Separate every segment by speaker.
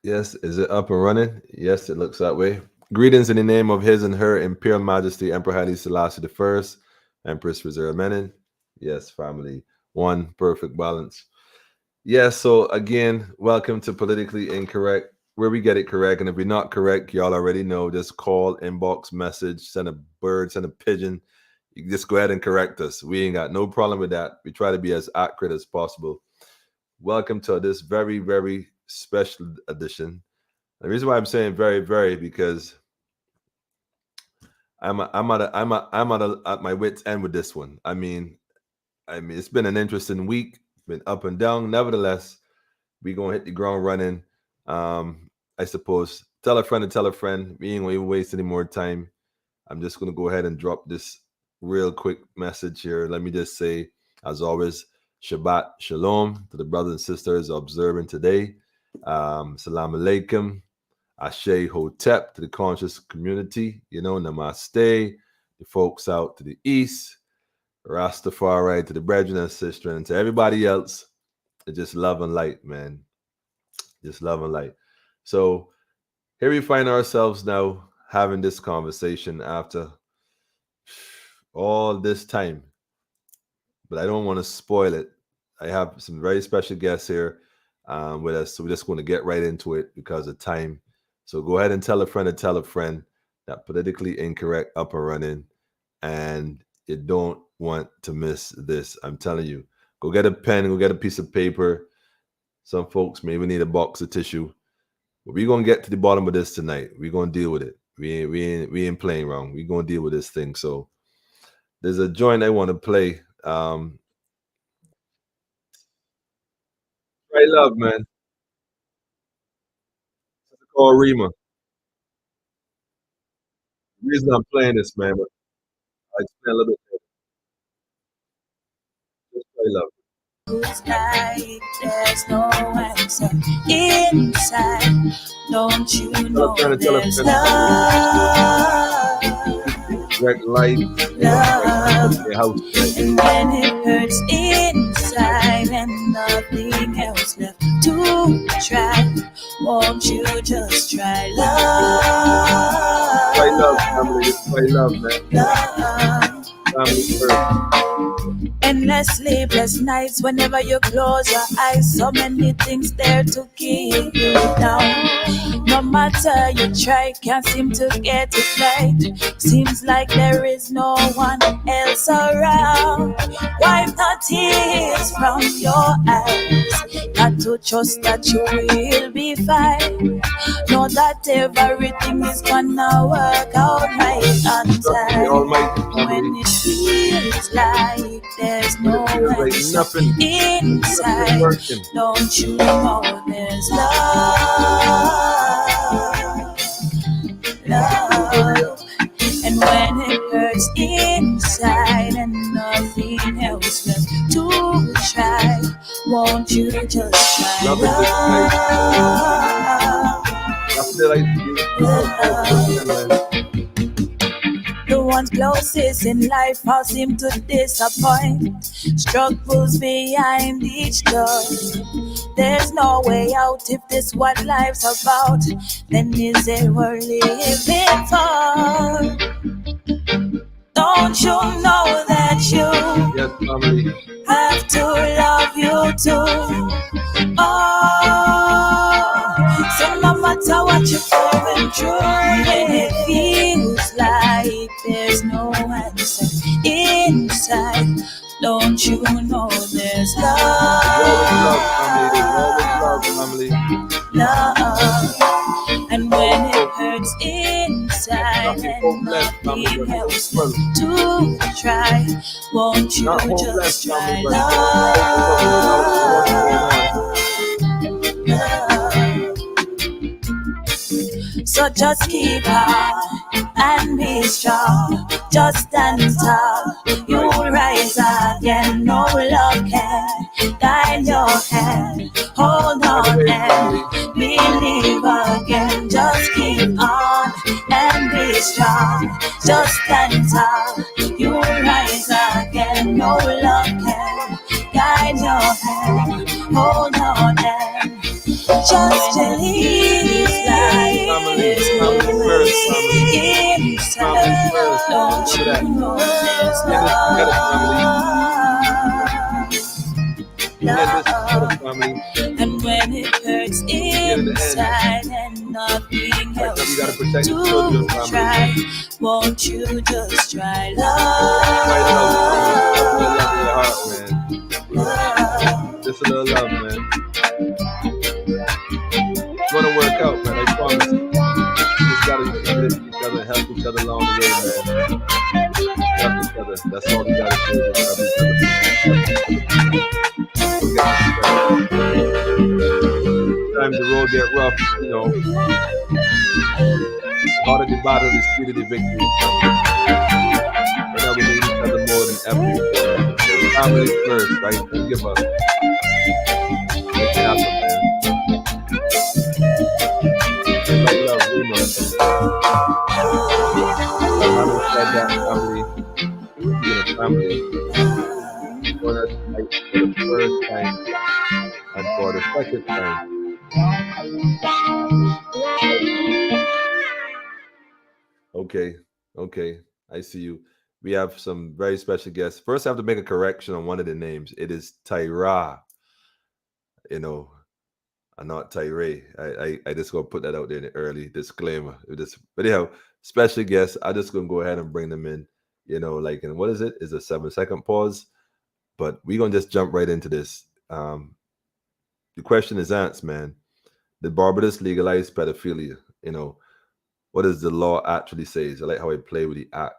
Speaker 1: Yes, is it up and running? Yes, it looks that way. Greetings in the name of His and Her Imperial Majesty Emperor Haile Selassie I, Empress Reserve Menin. Yes, family. One perfect balance. Yes, so again, welcome to Politically Incorrect, where we get it correct. And if we're not correct, y'all already know, just call, inbox, message, send a bird, send a pigeon. You can just go ahead and correct us. We ain't got no problem with that. We try to be as accurate as possible. Welcome to this very, very special edition. The reason why I'm saying very, very, because I'm at my wit's end with this one. I mean, it's been an interesting week, been up and down. Nevertheless, we gonna hit the ground running. I suppose tell a friend to tell a friend. We ain't gonna even waste any more time. I'm just gonna go ahead and drop this real quick message here. Let me just say, as always, Shabbat Shalom to the brothers and sisters observing today. Salam Alaikum. Ashe Hotep to the conscious community. Namaste. The folks out to the east. Rastafari to the brethren and sister, and to everybody else. Just love and light, man. Just love and light. So here we find ourselves now having this conversation after all this time. But I don't want to spoil it. I have some very special guests here with us. So we're just going to get right into it because of time. So go ahead and tell a friend to tell a friend that Politically Incorrect up and running. And you don't want to miss this. I'm telling you. Go get a pen. Go get a piece of paper. Some folks maybe need a box of tissue. But we're going to get to the bottom of this tonight. We're going to deal with it. We ain't playing wrong. We're going to deal with this thing. So there's a joint I want to play. Try love, man. It's called Rima. The reason I'm playing this, man, but I explain a little bit. Just play love.
Speaker 2: Who's like there's no answer inside? Don't you know there's love?
Speaker 1: Direct light.
Speaker 2: Love. And when it hurts inside and nothing else left to try, won't you just try love?
Speaker 1: Try love, family. Just try love, man.
Speaker 2: Love.
Speaker 1: Family first.
Speaker 2: Endless sleepless nights whenever you close your eyes. So many things there to keep you down. No matter you try, can't seem to get it right. Seems like there is no one else around. Wipe the tears from your eyes. Got to trust that you will be fine. Know that everything is gonna work out right on time. When it feels like there's no answer inside, don't you know there's love, love. And when it hurts inside and nothing else left to try, won't you just try love? The ones closest in life all seem to disappoint. Struggles behind each door. There's no way out if this what life's about. Then is it worth living for? Don't you know that you have to love you too? Oh, so no matter what you're going through, and it feels like there's no answer inside, don't you know there's love, love. And when it hurts inside and nothing else to try, won't you just try love, love. So just keep on and be strong. Just stand tall, you'll rise again. No love can guide your hand. Hold on and believe again. Just keep on and be strong. Just stand tall, you'll rise again. No love can guide your hand. Hold on and just believe. Don't you know there's love? And when it hurts inside and nothing else to try, won't you just try love?
Speaker 1: Just a little love, man. It's gonna work out, man. I promise. Just gotta lift each other, help each other along the way, man. Help each other. That's all we gotta do. Help each other. Sometimes the road get rough, you know. Part of the battle is key to the victory. But now we need each other more than ever before. Family first, right? Don't give up. Make it happen, man. Like love, we know. I said that family, being a family, for the first time and for the second time. Okay, I see you. We have some very special guests. First, I have to make a correction on one of the names. It is TYRE, you know, and not TYRE. I just gonna put that out there in the early disclaimer. But anyhow, special guests. I just gonna go ahead and bring them in. You know, like, and what is it? Is a 7-second pause? But we're gonna just jump right into this. The question is answered, man. Did Barbados legalize pedophilia? You know, what does the law actually say? I like how I play with the act,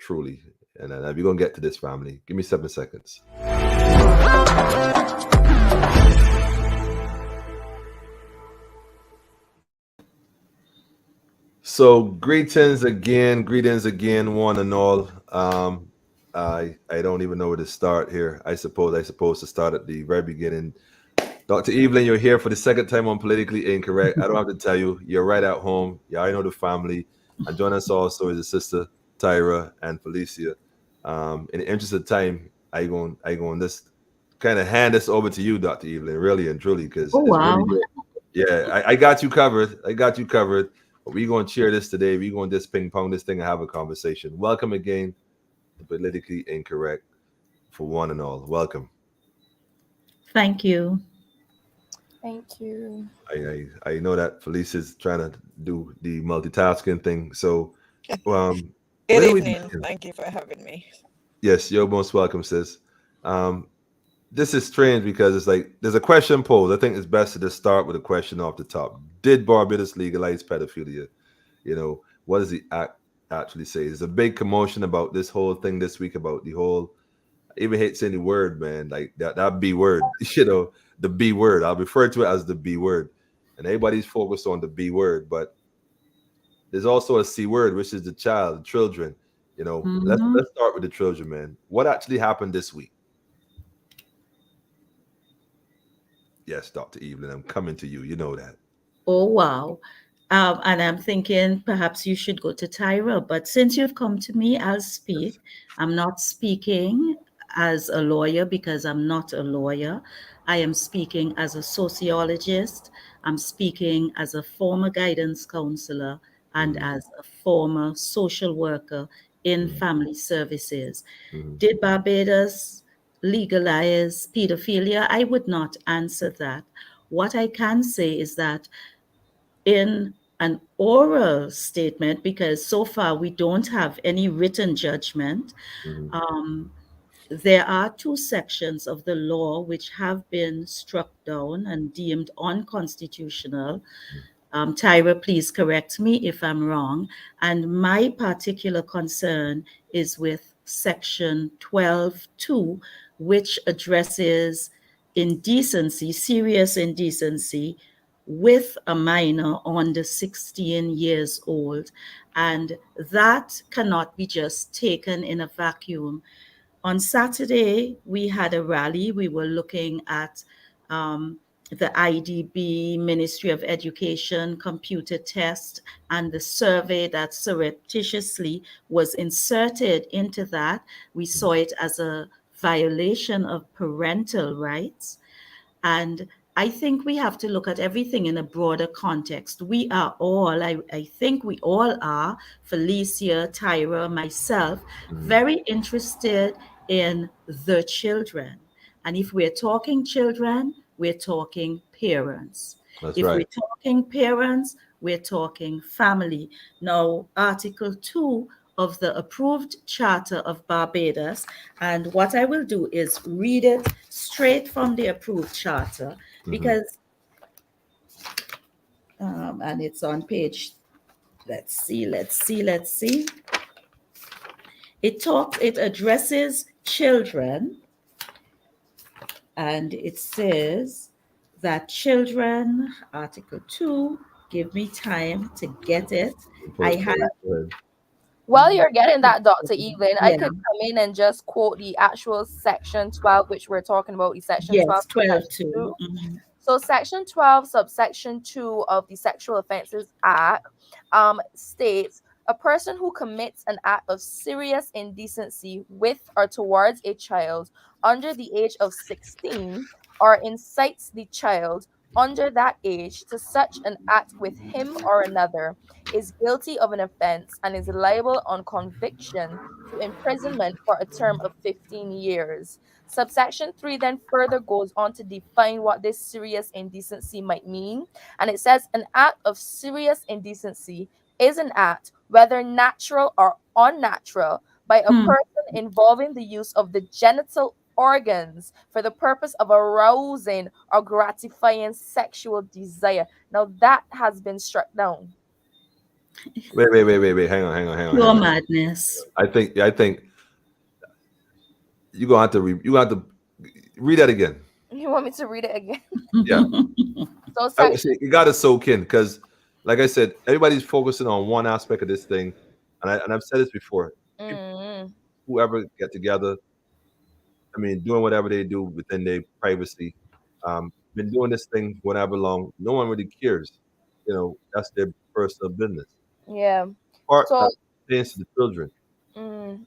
Speaker 1: truly. And we're going to get to this, family. Give me 7 seconds. So greetings again, one and all. I don't even know where to start here. I suppose to start at the very beginning. Dr. Evelyn, you're here for the second time on Politically Incorrect. I don't have to tell you, you're right at home. Yeah, I know the family. And join us also is a sister, TYRE and Felicia. In the interest of time, I going this kind of hand this over to you, Dr. Evelyn, really and truly, because really, yeah, I got you covered. But we're going to cheer this today. We're going to just ping pong this thing and have a conversation. Welcome again to Politically Incorrect for one and all. Welcome.
Speaker 3: Thank you.
Speaker 4: Thank you.
Speaker 1: I know that Felicia's trying to do the multitasking thing. So,
Speaker 4: Good evening. Thank you for having me.
Speaker 1: Yes, you're most welcome, sis. This is strange because it's like there's a question posed. I think it's best to just start with a question off the top. Did Barbados legalize pedophilia? You know, what does the act actually say? There's a big commotion about this whole thing this week about the whole. I even hate saying the word, man. Like that B word. You know, the B word. I'll refer to it as the B word. And everybody's focused on the B word, but there's also a C word, which is the child, the children. You know, let's start with the children, man. What actually happened this week? Yes, Dr. Evelyn, I'm coming to you. You know that.
Speaker 3: Oh, wow. And I'm thinking perhaps you should go to TYRE, but since you've come to me, I'll speak. Yes. I'm not speaking as a lawyer because I'm not a lawyer. I am speaking as a sociologist. I'm speaking as a former guidance counselor and as a former social worker in family services. Did Barbados legalize pedophilia? I would not answer that. What I can say is that in an oral statement, because so far we don't have any written judgment, there are 2 sections of the law which have been struck down and deemed unconstitutional. TYRE, please correct me if I'm wrong. And my particular concern is with section 12.2, which addresses indecency, serious indecency, with a minor under 16 years old. And that cannot be just taken in a vacuum. On Saturday, we had a rally. We were looking at the IDB, Ministry of Education, computer test, and the survey that surreptitiously was inserted into that. We saw it as a violation of parental rights. And I think we have to look at everything in a broader context. We are all, I think we all are, Felicia, TYRE, myself, very interested in the children. And if we're talking children, we're talking parents.
Speaker 1: That's
Speaker 3: If
Speaker 1: right.
Speaker 3: we're talking parents, we're talking family. Now, Article 2 of the approved Charter of Barbados, and what I will do is read it straight from the approved charter, because and it's on page, let's see. It addresses children, and it says that children, Article 2, give me time to get it. I have.
Speaker 5: While you're getting that, Dr. Evelyn, I
Speaker 3: Yeah.
Speaker 5: could come in and just quote the actual section 12, which we're talking about, the section
Speaker 3: Yes,
Speaker 5: 12.
Speaker 3: 12
Speaker 5: subsection
Speaker 3: 2.
Speaker 5: 2. So section 12, subsection 2 of the Sexual Offences Act states, a person who commits an act of serious indecency with or towards a child under the age of 16 or incites the child under that age to such an act with him or another is guilty of an offense and is liable on conviction to imprisonment for a term of 15 years. Subsection 3 then further goes on to define what this serious indecency might mean. And it says an act of serious indecency is an act, whether natural or unnatural, by a person involving the use of the genital organs for the purpose of arousing or gratifying sexual desire. Now that has been struck down.
Speaker 1: Wait. Hang on.
Speaker 3: Pure madness.
Speaker 1: I think you're gonna have to read that again.
Speaker 5: You want me to read it again?
Speaker 1: Yeah.
Speaker 5: So
Speaker 1: You got to soak in, because, like I said, everybody's focusing on one aspect of this thing, and I've said this before. Whoever get together, I mean, doing whatever they do within their privacy, been doing this thing whatever long, no one really cares. You know, that's their personal business.
Speaker 5: Yeah.
Speaker 1: Part pertains to the children.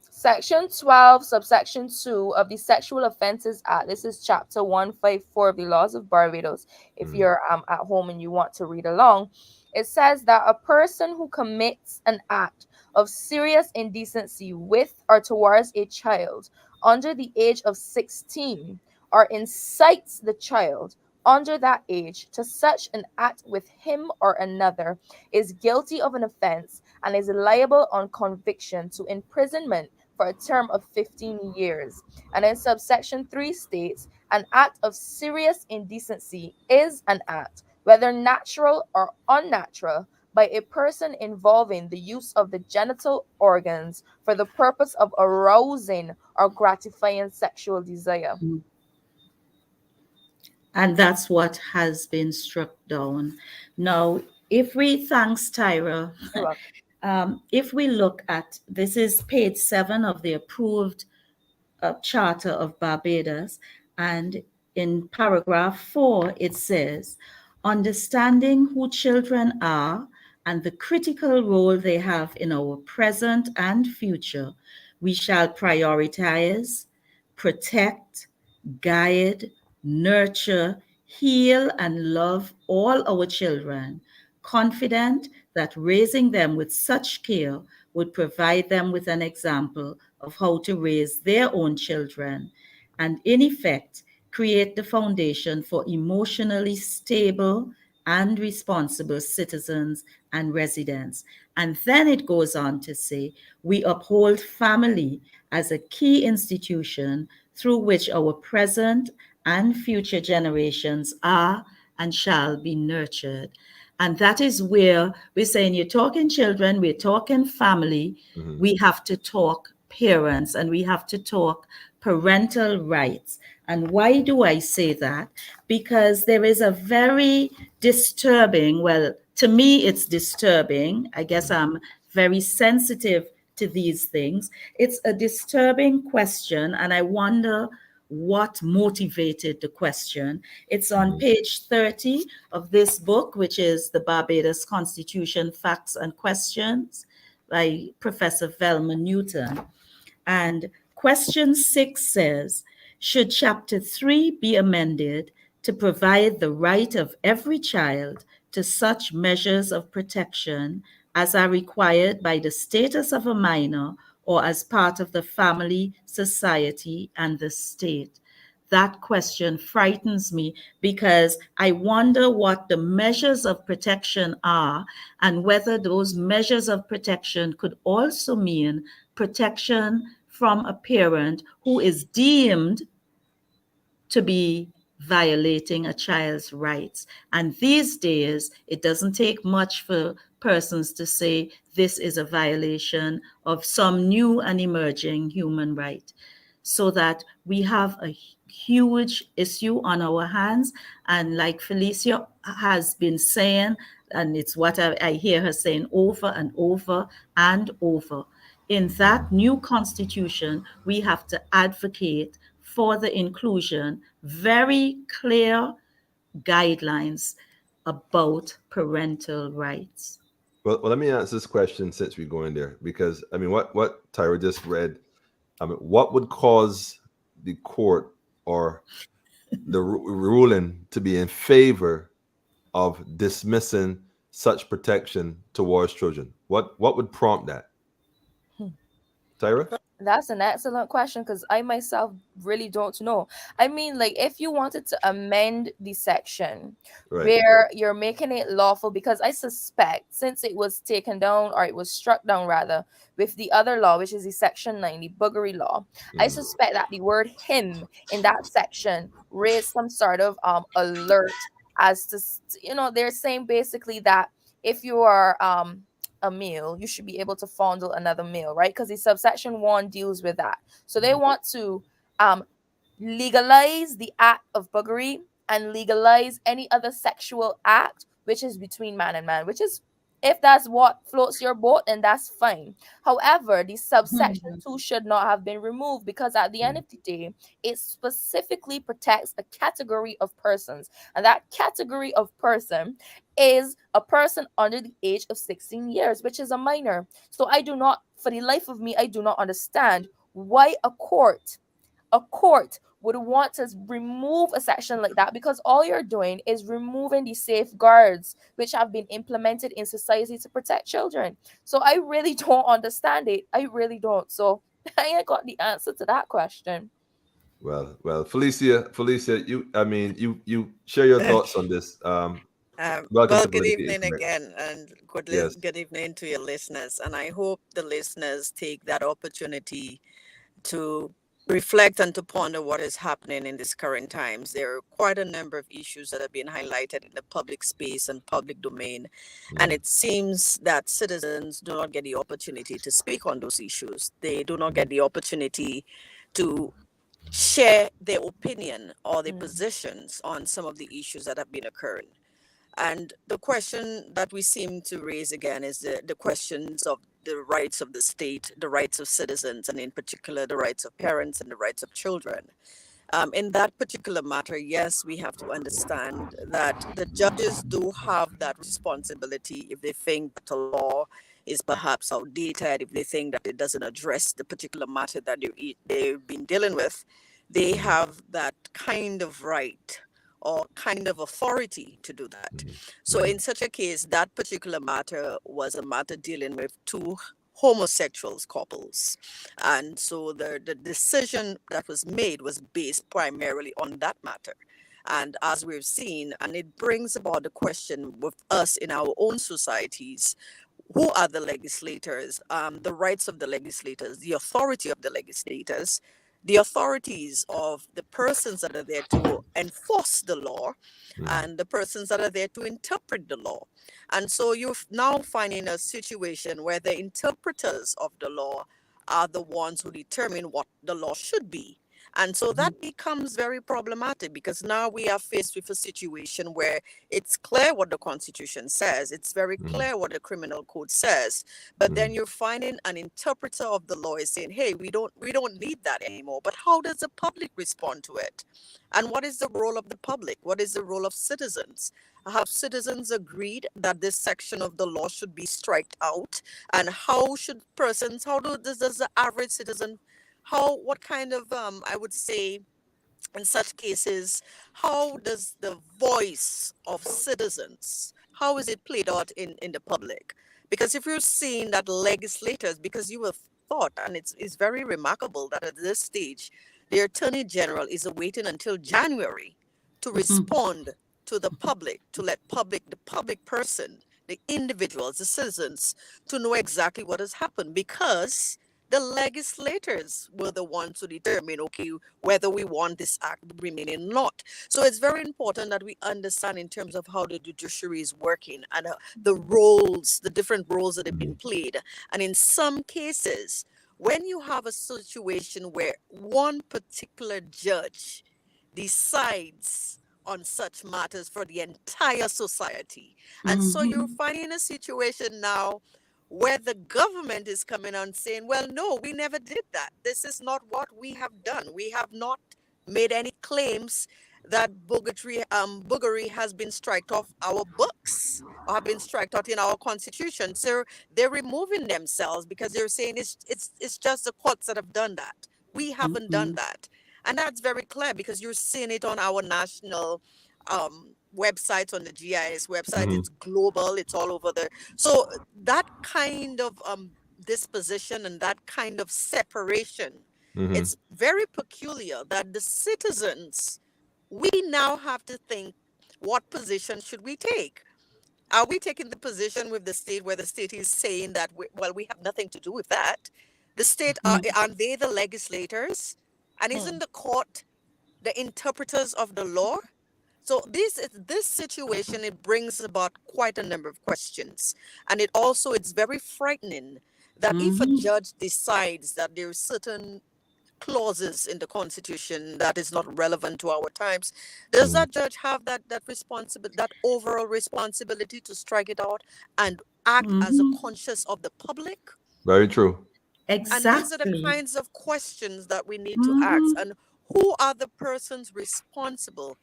Speaker 5: Section 12, subsection 2 of the Sexual Offences Act. This is chapter 154 of the Laws of Barbados. If you're at home and you want to read along, it says that a person who commits an act of serious indecency with or towards a child under the age of 16 or incites the child under that age to such an act with him or another is guilty of an offense and is liable on conviction to imprisonment for a term of 15 years. And then subsection 3 states, an act of serious indecency is an act, whether natural or unnatural, by a person involving the use of the genital organs for the purpose of arousing or gratifying sexual desire.
Speaker 3: And that's what has been struck down. Now, if we, thanks TYRE, if we look at, this is page 7 of the approved Charter of Barbados, and in paragraph 4, it says, understanding who children are and the critical role they have in our present and future, we shall prioritize, protect, guide, nurture, heal, and love all our children, confident that raising them with such care would provide them with an example of how to raise their own children, and in effect, create the foundation for emotionally stable and responsible citizens and residents. And then it goes on to say, we uphold family as a key institution through which our present and future generations are and shall be nurtured. And that is where we're saying, you're talking children, we're talking family, we have to talk parents, and we have to talk parental rights. And why do I say that? Because there is a very disturbing, well, to me, it's disturbing. I guess I'm very sensitive to these things. It's a disturbing question, and I wonder what motivated the question. It's on page 30 of this book, which is the Barbados Constitution, Facts and Questions by Professor Velma Newton. And question 6 says, should chapter 3 be amended to provide the right of every child to such measures of protection as are required by the status of a minor or as part of the family, society, and the state. That question frightens me because I wonder what the measures of protection are and whether those measures of protection could also mean protection from a parent who is deemed to be violating a child's rights. And these days, it doesn't take much for persons to say this is a violation of some new and emerging human right. So that we have a huge issue on our hands. And like Felicia has been saying, and it's what I hear her saying over and over and over, in that new constitution, we have to advocate for the inclusion, very clear guidelines about parental rights.
Speaker 1: Well, let me answer this question since we're going there, because I mean, what TYRE just read, I mean, what would cause the court or the ruling to be in favor of dismissing such protection towards children? What would prompt that? TYRE?
Speaker 5: That's an excellent question because I myself really don't know. I mean, like, if you wanted to amend the section where you're making it lawful, because I suspect since it was taken down, or it was struck down rather, with the other law, which is the section 90 buggery law, I suspect that the word him in that section raised some sort of alert as to, they're saying basically that if you are a male, you should be able to fondle another male, right? Because the subsection 1 deals with that. So they want to legalize the act of buggery and legalize any other sexual act which is between man and man, which is, if that's what floats your boat, then that's fine. However, the subsection 2 should not have been removed because at the end of the day, it specifically protects a category of persons. And that category of person is a person under the age of 16 years, which is a minor. So for the life of me, I do not understand why a court would want to remove a section like that, because all you're doing is removing the safeguards which have been implemented in society to protect children. So I really don't understand it. I really don't. So I ain't got the answer to that question.
Speaker 1: Well, Felicia, you share your thoughts on this.
Speaker 4: Well, good evening again, and good evening to your listeners. And I hope the listeners take that opportunity to reflect and to ponder what is happening in these current times. There are quite a number of issues that have been highlighted in the public space and public domain. And it seems that citizens do not get the opportunity to speak on those issues. They do not get the opportunity to share their opinion or their positions on some of the issues that have been occurring. And the question that we seem to raise again is the questions of the rights of the state, the rights of citizens, and in particular, the rights of parents and the rights of children. In that particular matter, yes, we have to understand that the judges do have that responsibility if they think that a law is perhaps outdated, if they think that it doesn't address the particular matter that they've been dealing with. They have that kind of right or kind of authority to do that. So in such a case, that particular matter was a matter dealing with two homosexuals couples. And so the decision that was made was based primarily on that matter. And as we've seen, and it brings about the question with us in our own societies, who are the legislators, the rights of the legislators, the authority of the legislators, the authorities of the persons that are there to enforce the law, and the persons that are there to interpret the law. And so you're now finding a situation where the interpreters of the law are the ones who determine what the law should be. And so that becomes very problematic, because now we are faced with a situation where it's clear what the Constitution says. It's very clear what the criminal code says. But then you're finding an interpreter of the law is saying, hey, we don't need that anymore. But how does the public respond to it? And what is the role of the public? What is the role of citizens? Have citizens agreed that this section of the law should be striked out? And how should persons, does the average citizen, what kind of, I would say, in such cases, how does the voice of citizens, how is it played out in the public? Because if you're seeing that legislators, because you have thought, and it's very remarkable that at this stage, the Attorney General is awaiting until January to respond to the public, to let the public person, the individuals, the citizens, to know exactly what has happened, because the legislators were the ones to determine, okay, whether we want this act to remain or not. So it's very important that we understand in terms of how the judiciary is working, and the roles, the different roles that have been played. And in some cases, when you have a situation where one particular judge decides on such matters for the entire society, and so you're finding a situation now where the government is coming on saying, well, no, we never did that. This is not what we have done. We have not made any claims that boogery has been striked off our books or have been striked out in our constitution. So they're removing themselves because they're saying it's just the courts that have done that. We haven't done that. And that's very clear because you're seeing it on our national websites, on the GIS website. It's global, it's all over there. So that kind of disposition and that kind of separation, it's very peculiar that the citizens, we now have to think, what position should we take? Are we taking the position with the state where the state is saying that, we have nothing to do with that? The state, aren't they the legislators? And isn't the court the interpreters of the law? So this situation, it brings about quite a number of questions. And it's very frightening that if a judge decides that there are certain clauses in the Constitution that is not relevant to our times, does that judge have that responsibility, that overall responsibility to strike it out and act as a conscience of the public?
Speaker 1: Very true.
Speaker 3: Exactly.
Speaker 4: And these are the kinds of questions that we need to ask. And who are the persons responsible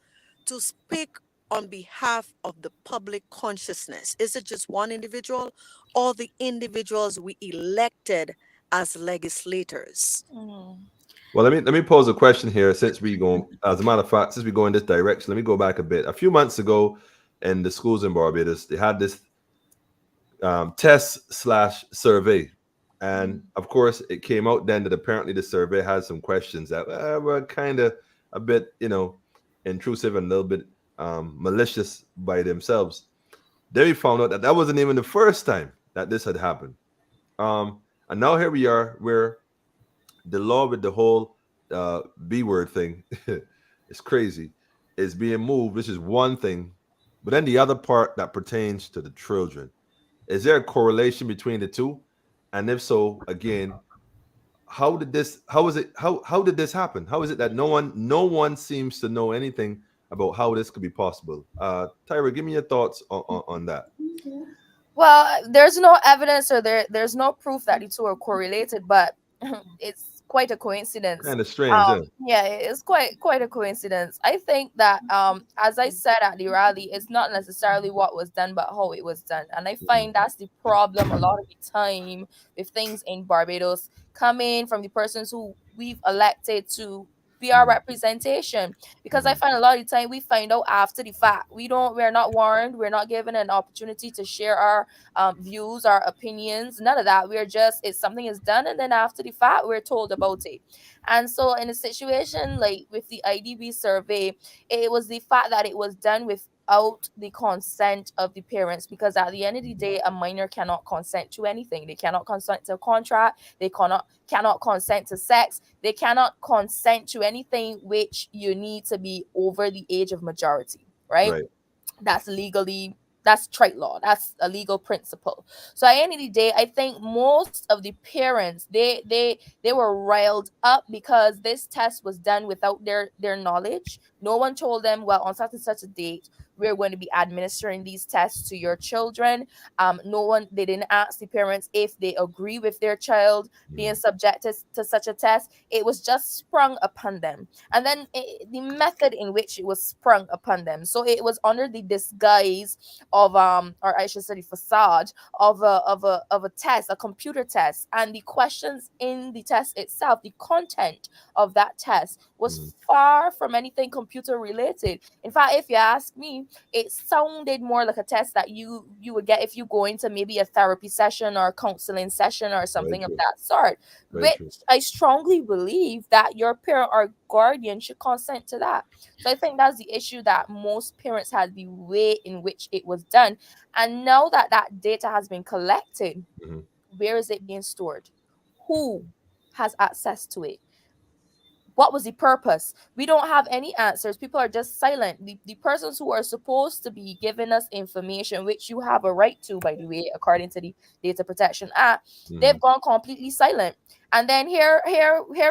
Speaker 4: to speak on behalf of the public consciousness? Is it just one individual, or the individuals we elected as legislators?
Speaker 1: Well, let me pose a question here. Since we go, as a matter of fact, since we go in this direction, let me go back a bit. A few months ago, in the schools in Barbados, they had this test/survey, and of course, it came out then that apparently the survey had some questions that were kind of a bit, intrusive and a little bit malicious by themselves. Then we found out that wasn't even the first time that this had happened, and now here we are, where the law with the whole B word thing is crazy, is being moved, which is one thing, but then the other part that pertains to the children. Is there a correlation between the two? And if so, again, how did this happen? How is it that no one seems to know anything about how this could be possible? TYRE, give me your thoughts on that.
Speaker 5: Well, there's no evidence, or there's no proof that the two are correlated, but it's quite a coincidence.
Speaker 1: Kind of strange,
Speaker 5: yeah, it's quite a coincidence. I think that as I said at the rally, it's not necessarily what was done, but how it was done. And I find that's the problem a lot of the time with things in Barbados, coming from the persons who we've elected to be our representation, because I find a lot of the time we find out after the fact. We're not warned, we're not given an opportunity to share our views, our opinions, none of that. It's something is done, and then after the fact we're told about it. And so in a situation like with the IDB survey, it was the fact that it was done without the consent of the parents, because at the end of the day, a minor cannot consent to anything. They cannot consent to a contract, they cannot consent to sex, they cannot consent to anything which you need to be over the age of majority, right? That's trade law. That's a legal principle. So at the end of the day, I think most of the parents, they were riled up because this test was done without their knowledge. No one told them, well, on such and such a date, we're going to be administering these tests to your children. They didn't ask the parents if they agree with their child being subjected to such a test. It was just sprung upon them. And then the method in which it was sprung upon them. So it was under the disguise of or I should say the facade of a test, a computer test, and the questions in the test itself, the content of that test was far from anything computer related. In fact, if you ask me, it sounded more like a test that you would get if you go into maybe a therapy session or a counseling session or something of that sort, which I strongly believe that your parent or guardian should consent to that. So I think that's the issue, that most parents had the way in which it was done. And now that that data has been collected, where is it being stored? Who has access to it? What was the purpose? We don't have any answers. People are just silent. The persons who are supposed to be giving us information, which you have a right to, by the way, according to the Data Protection Act, they've gone completely silent. And then here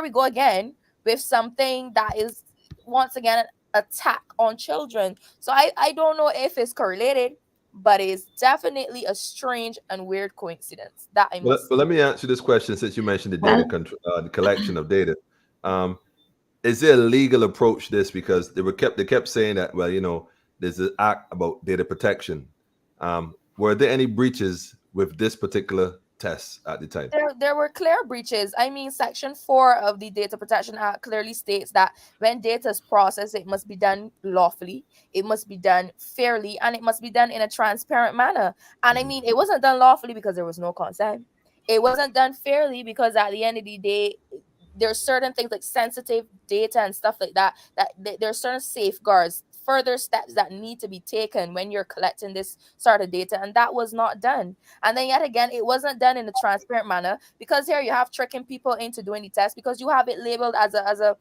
Speaker 5: we go again with something that is once again an attack on children. So I don't know if it's correlated, but it's definitely a strange and weird coincidence that I must.
Speaker 1: But let me answer this question, since you mentioned the data the collection of data. Is there a legal approach to this? Because they kept saying that, well, you know, there's an act about data protection. Were there any breaches with this particular test at the time?
Speaker 5: There were clear breaches. I mean, Section 4 of the Data Protection Act clearly states that when data is processed, it must be done lawfully, it must be done fairly, and it must be done in a transparent manner. And I mean, it wasn't done lawfully because there was no consent. It wasn't done fairly because at the end of the day, there are certain things like sensitive data and stuff like that, there are certain safeguards, further steps that need to be taken when you're collecting this sort of data, and that was not done. And then yet again, it wasn't done in a transparent manner, because here you have tricking people into doing the test because you have it labeled as a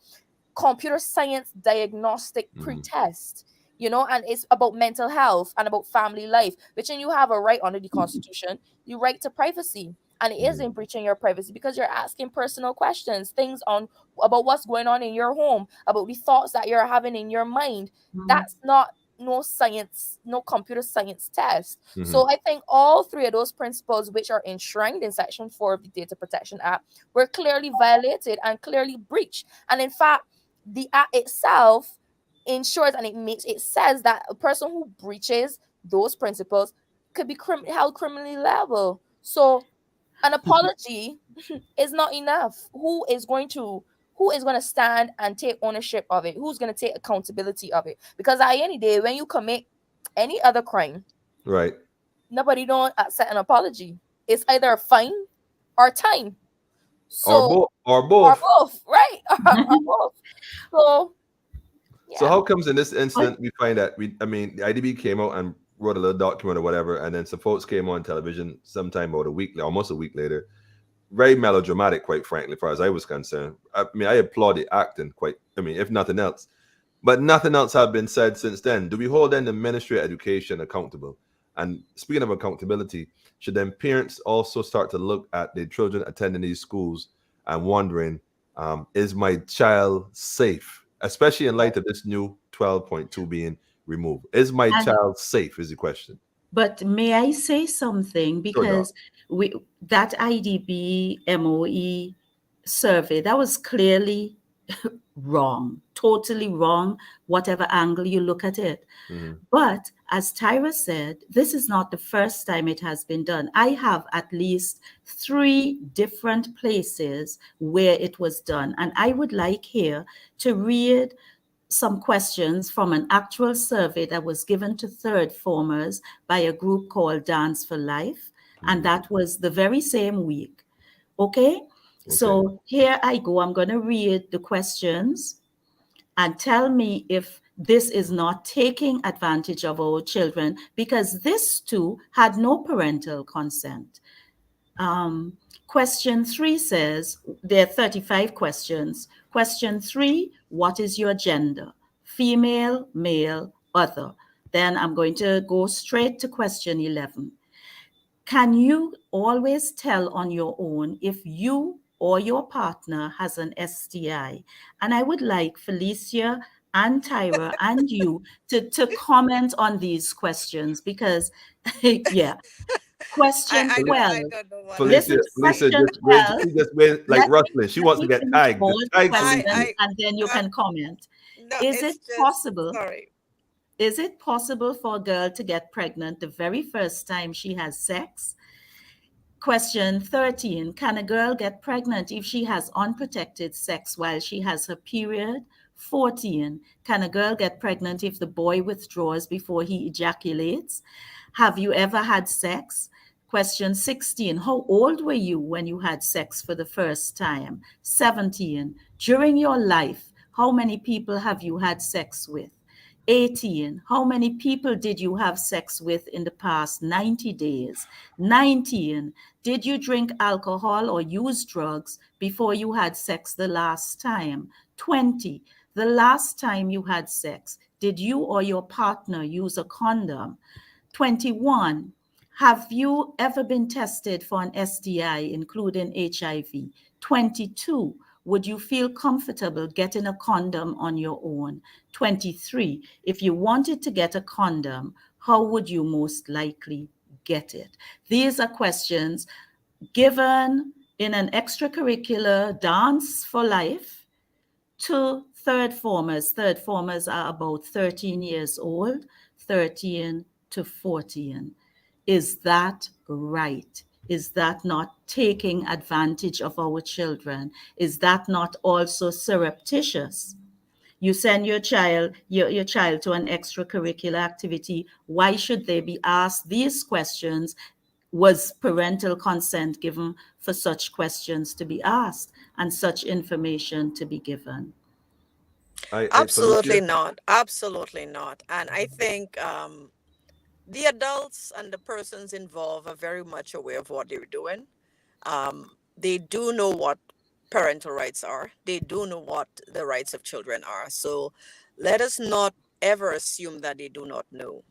Speaker 5: computer science diagnostic pre-test, you know, and it's about mental health and about family life, which you have a right under the Constitution, the right to privacy. And it isn't breaching your privacy because you're asking personal questions, things about what's going on in your home, about the thoughts that you're having in your mind. That's not no science, no computer science test. So I think all three of those principles, which are enshrined in Section 4 of the Data Protection Act, were clearly violated and clearly breached. And in fact, the act itself ensures and it says that a person who breaches those principles could be held criminally liable. So an apology is not enough. Who is going to stand and take ownership of it? Who's going to take accountability of it? Because at any day, when you commit any other crime,
Speaker 1: right,
Speaker 5: nobody don't accept an apology. It's either a fine or time. So,
Speaker 1: or both,
Speaker 5: right? or both. So, yeah.
Speaker 1: So how comes in this instant we find that the IDB came out and wrote a little document or whatever, and then some folks came on television sometime about almost a week later, very melodramatic, quite frankly, as far as I was concerned. I applaud the acting, if nothing else. But nothing else has been said since then. Do we hold then the Ministry of Education accountable? And speaking of accountability, should then parents also start to look at their children attending these schools and wondering, is my child safe? Especially in light of this new 12.2 being removed. Is my child safe is the question.
Speaker 3: But may I say something? Because that IDB MOE survey, that was clearly wrong, totally wrong, whatever angle you look at it. But as TYRE said, this is not the first time it has been done. I have at least 3 different places where it was done. And I would like here to read some questions from an actual survey that was given to third formers by a group called Dance for Life. And that was the very same week. Okay? So here I go. I'm going to read the questions and tell me if this is not taking advantage of our children, because this too had no parental consent. Question 3 says, there are 35 questions. Question 3, what is your gender? Female, male, other. Then I'm going to go straight to question 11. Can you always tell on your own if you or your partner has an STI? And I would like Felicia and TYRE and you to comment on these questions, because, yeah. Question 12.
Speaker 4: I don't know what
Speaker 1: Felicia,
Speaker 3: Listen to
Speaker 1: Felicia
Speaker 3: question
Speaker 1: just wait.
Speaker 3: 12.
Speaker 1: She just wait like
Speaker 3: Let me,
Speaker 1: rustling. She wants to get
Speaker 3: finish
Speaker 1: tagged.
Speaker 3: all
Speaker 1: Just
Speaker 3: the
Speaker 1: tag
Speaker 3: questions,
Speaker 1: Felicia.
Speaker 3: and then you can comment.
Speaker 4: No,
Speaker 3: Is
Speaker 4: it's
Speaker 3: it
Speaker 4: just,
Speaker 3: possible?
Speaker 4: sorry.
Speaker 3: Is it possible for a girl to get pregnant the very first time she has sex? Question 13. Can a girl get pregnant if she has unprotected sex while she has her period? 14. Can a girl get pregnant if the boy withdraws before he ejaculates? Have you ever had sex? Question 16. How old were you when you had sex for the first time? 17. During your life, how many people have you had sex with? 18. How many people did you have sex with in the past 90 days? 19. Did you drink alcohol or use drugs before you had sex the last time? 20. The last time you had sex, did you or your partner use a condom? 21. Have you ever been tested for an STI, including HIV? 22. Would you feel comfortable getting a condom on your own? 23. If you wanted to get a condom, how would you most likely get it? These are questions given in an extracurricular dance for life to third formers. Third formers are about 13 years old, 13 to 14. Is that right? Is that not taking advantage of our children? Is that not also surreptitious? You send your child to an extracurricular activity. Why should they be asked these questions? Was parental consent given for such questions to be asked and such information to be given?
Speaker 4: Absolutely
Speaker 1: Felicia.
Speaker 4: not. Absolutely not. And I think the adults and the persons involved are very much aware of what they're doing. They do know what parental rights are. They do know what the rights of children are. So let us not ever assume that they do not know.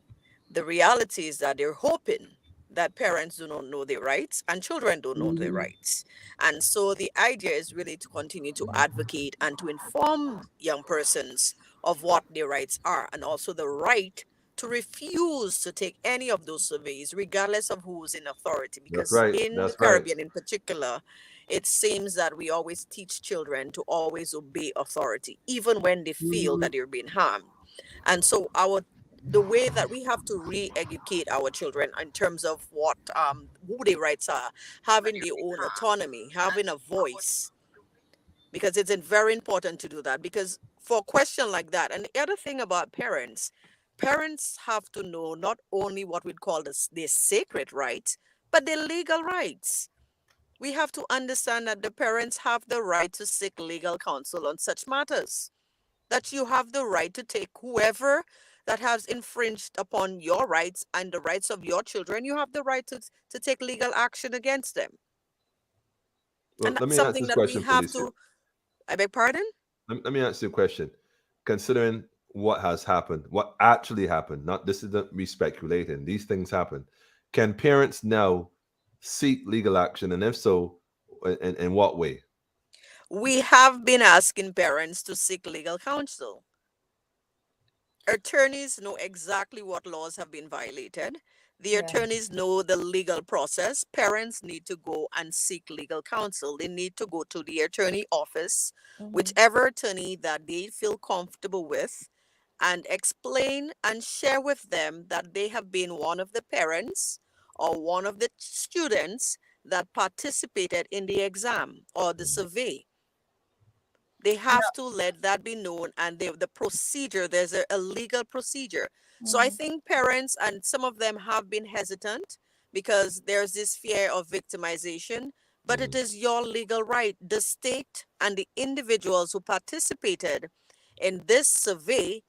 Speaker 4: The reality is that they're hoping that parents do not know their rights and children don't know their rights. And so the idea is really to continue to advocate and to inform young persons of what their rights are, and also the right to refuse to take any of those surveys, regardless of who's in authority.
Speaker 1: That's
Speaker 4: Because
Speaker 1: right.
Speaker 4: in the
Speaker 1: That's right.
Speaker 4: Caribbean in particular, it seems that we always teach children to always obey authority, even when they feel that they're being harmed. And so the way that we have to re-educate our children in terms of what who their rights are, having their own autonomy, having a voice, because it's very important to do that. Because for a question like that, and the other thing about parents, parents have to know not only what we call their sacred rights, but their legal rights. We have to understand that the parents have the right to seek legal counsel on such matters, that you have the right to take whoever that has infringed upon your rights and the rights of your children, you have the right to take legal action against them.
Speaker 1: Well,
Speaker 4: And
Speaker 1: let
Speaker 4: that's
Speaker 1: me ask
Speaker 4: something
Speaker 1: this
Speaker 4: that we
Speaker 1: question,
Speaker 4: have
Speaker 1: Felicia.
Speaker 4: to, I beg pardon?
Speaker 1: Let me ask you a question. Considering what has happened, what actually happened, not this isn't me speculating, these things happen. Can parents now seek legal action? And if so, in what way?
Speaker 4: We have been asking parents to seek legal counsel. Attorneys know exactly what laws have been violated. The attorneys know the legal process. Parents need to go and seek legal counsel. They need to go to the attorney office, whichever attorney that they feel comfortable with, and explain and share with them that they have been one of the parents or one of the students that participated in the exam or the survey. They have to let that be known, and the procedure, there's a legal procedure. So I think parents, and some of them have been hesitant because there's this fear of victimization, but it is your legal right. The state and the individuals who participated in this survey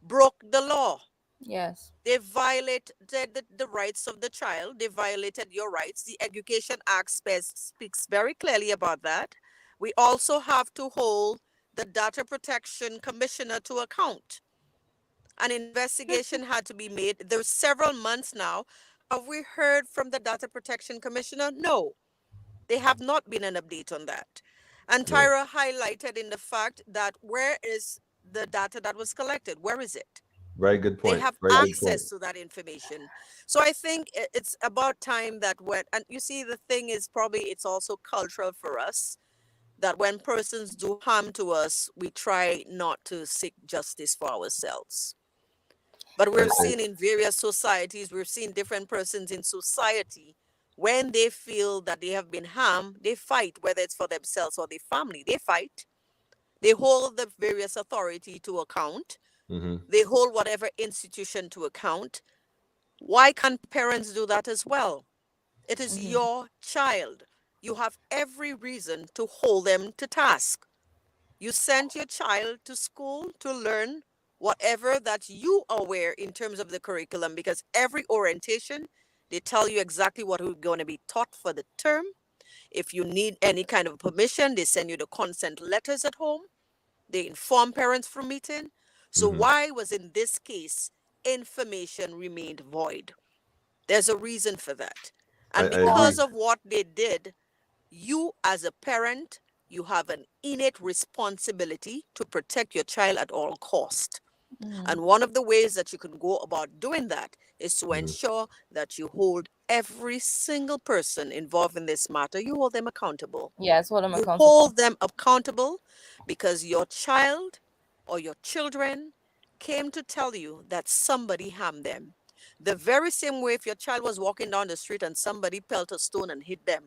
Speaker 4: broke the law.
Speaker 5: Yes.
Speaker 4: They violated the rights of the child. They violated your rights. The Education Act speaks very clearly about that. We also have to hold the Data Protection Commissioner to account. An investigation had to be made. There's several months now. Have we heard from the Data Protection Commissioner? No, they have not been an update on that. And
Speaker 1: No.
Speaker 4: Tyra highlighted in the fact that where is the data that was collected? Where is it?
Speaker 1: Very good point.
Speaker 4: They have
Speaker 1: Very good point.
Speaker 4: access to that information. So I think it's about time that and you see, the thing is, probably it's also cultural for us, that when persons do harm to us, we try not to seek justice for ourselves. But we're seeing in various societies, we're seeing different persons in society, when they feel that they have been harmed, they fight, whether it's for themselves or their family, they fight. They hold the various authority to account. They hold whatever institution to account. Why can't parents do that as well? It is your child. You have every reason to hold them to task. You sent your child to school to learn whatever that you are aware in terms of the curriculum, because every orientation, they tell you exactly what is going to be taught for the term. If you need any kind of permission, they send you the consent letters at home. They inform parents from meeting. So why was, in this case, information remained void? There's a reason for that. And because of what they did, you as a parent, you have an innate responsibility to protect your child at all cost. And one of the ways that you can go about doing that is to ensure that you hold every single person involved in this matter, you hold them accountable.
Speaker 5: Yes, hold them
Speaker 4: You
Speaker 5: accountable.
Speaker 4: hold them accountable because your child or your children came to tell you that somebody harmed them. The very same way, if your child was walking down the street and somebody pelted a stone and hit them,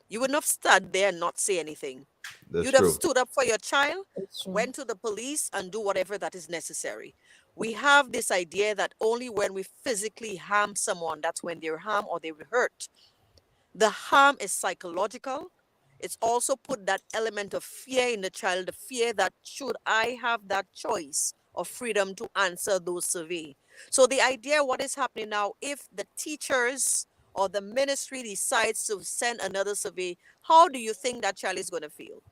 Speaker 4: you would not stand there and not say anything. You'd have stood up for your child, went to the police, and do whatever that is necessary. We have this idea that only when we physically harm someone, that's when they're harmed or they were hurt. The harm is psychological. It's also put that element of fear in the child, the fear that should I have that choice of freedom to answer those survey. So the idea, what is happening now, if the teachers or the ministry decides to send another survey, how do you think that child is going to feel?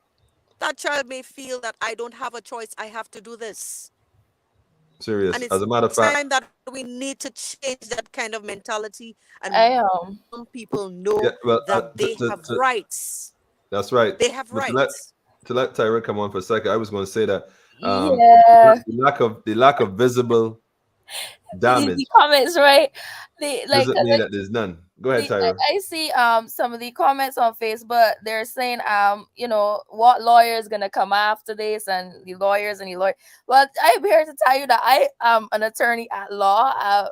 Speaker 4: That child may feel that I don't have a choice, I have to do this.
Speaker 1: Serious.
Speaker 4: And it's
Speaker 1: As a matter of fact,
Speaker 4: time that we need to change that kind of mentality, and some people know that they have rights.
Speaker 1: That's right.
Speaker 4: They have rights.
Speaker 1: To let TYRE come on for a second, I was going to say that the lack of visible damage.
Speaker 5: The comments, right?
Speaker 1: Doesn't mean that there's none. Go ahead, TYRE.
Speaker 5: I see some of the comments on Facebook. They're saying what lawyer is gonna come after this, and the lawyers and the lawyer. Well, I'm here to tell you that I am an attorney at law,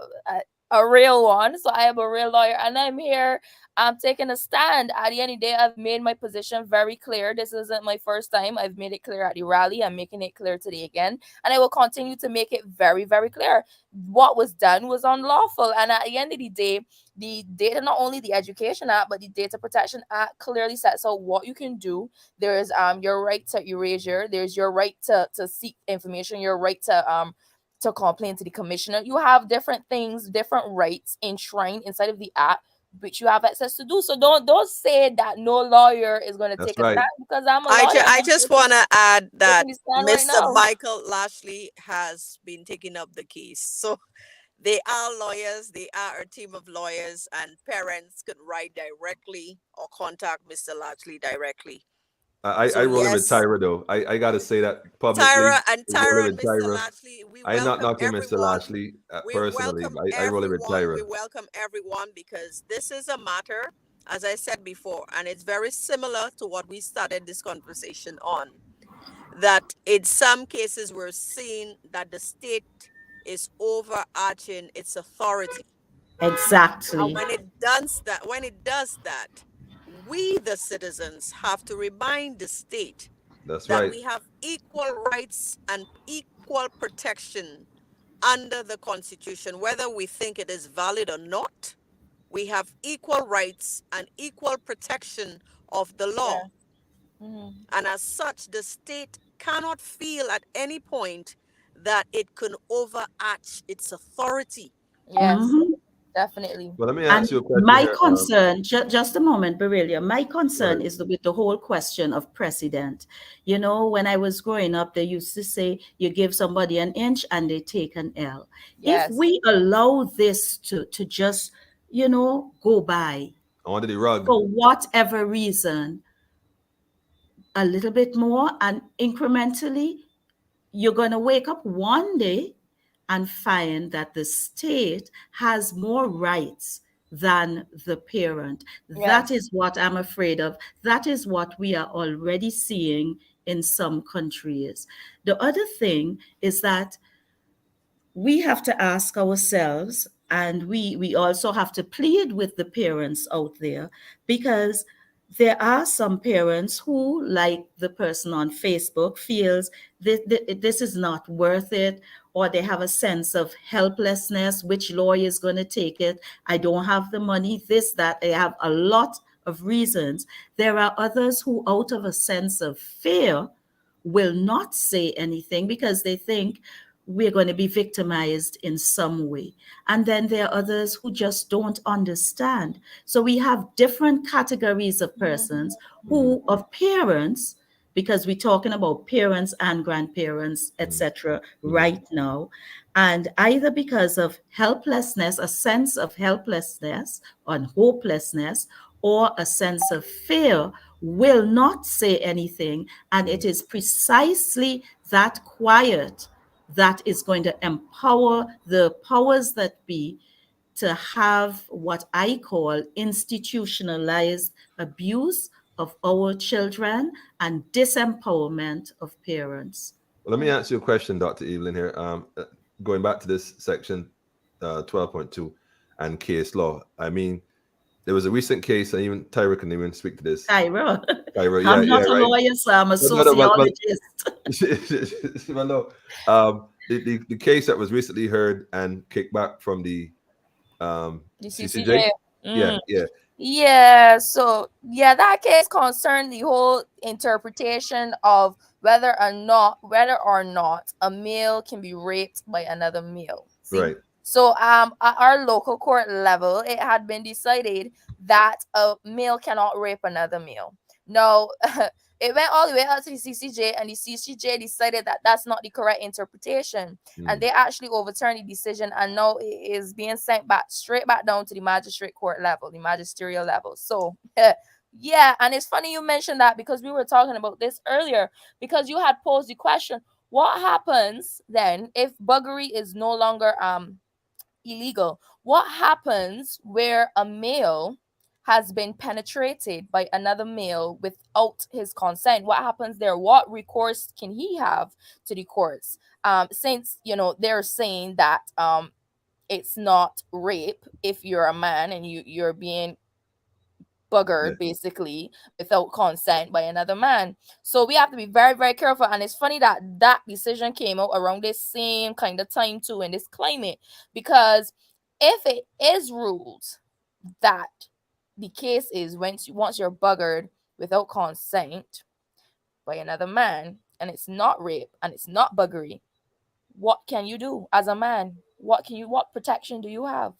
Speaker 5: a real one. So I am a real lawyer, and I'm here. I'm taking a stand. At the end of the day, I've made my position very clear. This isn't my first time. I've made it clear at the rally. I'm making it clear today again. And I will continue to make it very, very clear. What was done was unlawful. And at the end of the day, the data, not only the Education Act, but the Data Protection Act clearly sets out what you can do. There's your right to erasure. There's your right to seek information, your right to complain to the commissioner. You have different things, different rights enshrined inside of the act, which you have access to do. So don't say that no lawyer is going to take a stand, because I'm a lawyer.
Speaker 4: I just want to add that Mr. Michael Lashley has been taking up the case. So they are lawyers. They are a team of lawyers, and parents could write directly or contact Mr. Lashley directly.
Speaker 1: I roll with TYRE though. I gotta say that publicly.
Speaker 4: TYRE and Mr. Lashley.
Speaker 1: I'm not knocking Mr. Lashley personally. I roll with TYRE.
Speaker 4: We welcome everyone, because this is a matter, as I said before, and it's very similar to what we started this conversation on. That in some cases we're seeing that the state is overarching its authority.
Speaker 3: Exactly.
Speaker 4: And when it does that, we, the citizens, have to remind the state that we have equal rights and equal protection under the Constitution, whether we think it is valid or not. We have equal rights and equal protection of the law. And as such, the state cannot feel at any point that it can overarch its authority.
Speaker 5: Yes. Definitely.
Speaker 1: Well, let me ask you a question.
Speaker 3: My concern, just a moment, Berelia. My concern is with the whole question of precedent. You know, when I was growing up, they used to say you give somebody an inch and they take an L. Yes. If we allow this to just, go by
Speaker 1: under the rug
Speaker 3: for whatever reason, a little bit more and incrementally, you're going to wake up one day and find that the state has more rights than the parent.
Speaker 5: Yes.
Speaker 3: That is what I'm afraid of. That is what we are already seeing in some countries. The other thing is that we have to ask ourselves, and we also have to plead with the parents out there, because there are some parents who, like the person on Facebook, feels that this is not worth it, or they have a sense of helplessness. Which lawyer is going to take it? I don't have the money, this, that. They have a lot of reasons. There are others who, out of a sense of fear, will not say anything because they think we're going to be victimized in some way. And then there are others who just don't understand. So we have different categories of persons who, of parents, because we're talking about parents and grandparents, etc., right now. And either because of helplessness, a sense of helplessness and hopelessness, or a sense of fear, will not say anything. And it is precisely that quiet that is going to empower the powers that be to have what I call institutionalized abuse of our children and disempowerment of parents.
Speaker 1: Well, let me ask you a question, Dr. Evelyn here. Going back to this section 12.2 and case law. I mean, there was a recent case, and even TYRE can even speak to this.
Speaker 3: TYRE.
Speaker 1: TYRE,
Speaker 3: I'm not a lawyer, so I'm a sociologist.
Speaker 1: Well, no. The case that was recently heard and kicked back from the CCJ.
Speaker 5: Yeah. So that case concerned the whole interpretation of whether or not a male can be raped by another male. See?
Speaker 1: Right.
Speaker 5: So at our local court level, it had been decided that a male cannot rape another male. Now, it went all the way out to the CCJ, and the CCJ decided that that's not the correct interpretation. And they actually overturned the decision, and now it is being sent straight back down to the magistrate court level, the magisterial level. So, yeah, and it's funny you mentioned that, because we were talking about this earlier, because you had posed the question, what happens then if buggery is no longer illegal? What happens where a male has been penetrated by another male without his consent? What happens there? What recourse can he have to the courts? Since they're saying that it's not rape if you're a man and you're being buggered basically without consent by another man. So we have to be very, very careful. And it's funny that decision came out around this same kind of time too, in this climate, because if it is ruled that the case is once you're buggered without consent by another man, and it's not rape and it's not buggery, what can you do as a man? What protection do you have?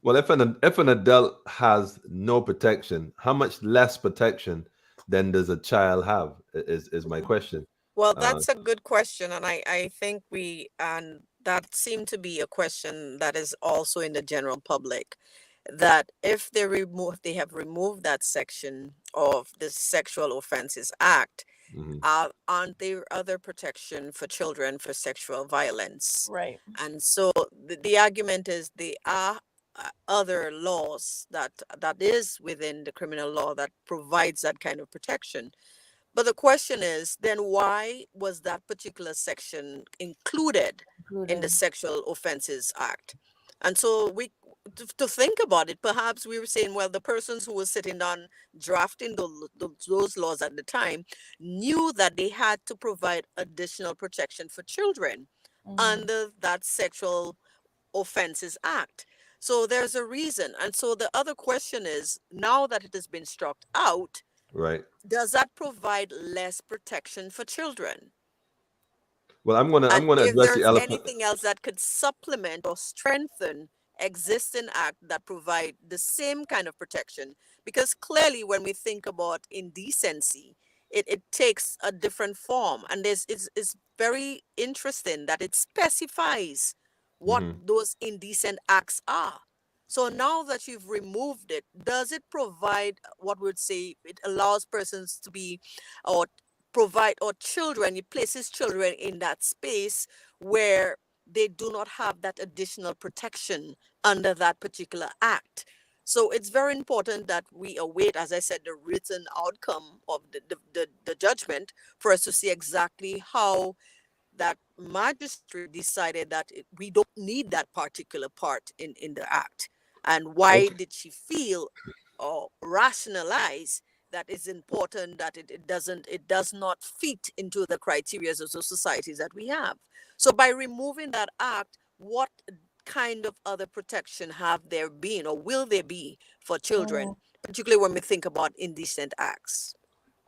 Speaker 1: Well, if an adult has no protection, how much less protection then does a child have? Is my question.
Speaker 4: Well, that's a good question, and I think that seemed to be a question that is also in the general public. That if they have removed that section of the Sexual Offences Act, aren't there other protection for children for sexual violence?
Speaker 5: Right.
Speaker 4: And so the argument is there are other laws that is within the criminal law that provides that kind of protection. But the question is, then why was that particular section included in the Sexual Offences Act? And so to think about it, perhaps we were saying, well, the persons who were sitting down drafting those laws at the time knew that they had to provide additional protection for children under that Sexual Offences Act. So there's a reason. And so the other question is, now that it has been struck out,
Speaker 1: right,
Speaker 4: does that provide less protection for children?
Speaker 1: Well, I'm gonna address the elephant.
Speaker 4: Anything else that could supplement or strengthen existing act that provide the same kind of protection? Because clearly, when we think about indecency, it takes a different form, and it's very interesting that it specifies what those indecent acts are. So now that you've removed it, does it provide what we would say it allows persons to be, or provide, or children, it places children in that space where they do not have that additional protection under that particular act. So it's very important that we await, as I said, the written outcome of the judgment for us to see exactly how that magistrate decided that we don't need that particular part in the act. And why did she feel or rationalize that it's important that it does not fit into the criteria of the societies that we have. So by removing that act, what kind of other protection have there been or will there be for children, particularly when we think about indecent acts?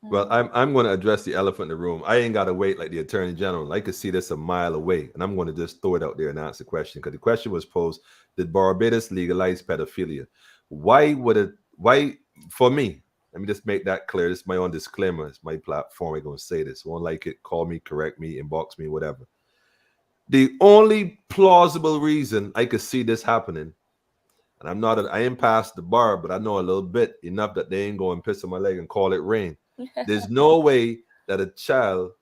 Speaker 1: Well, I'm going to address the elephant in the room. I ain't got to wait like the Attorney General. I could see this a mile away, and I'm going to just throw it out there and answer the question, because the question was posed: did Barbados legalize pedophilia? Why would it? Why, for me? Let me just make that clear. This is my own disclaimer. It's my platform. I'm going to say this. Won't like it, call me, correct me, inbox me, whatever. The only plausible reason I could see this happening, and I ain't past the bar, but I know a little bit enough that they ain't going to piss on my leg and call it rain. There's no way that a child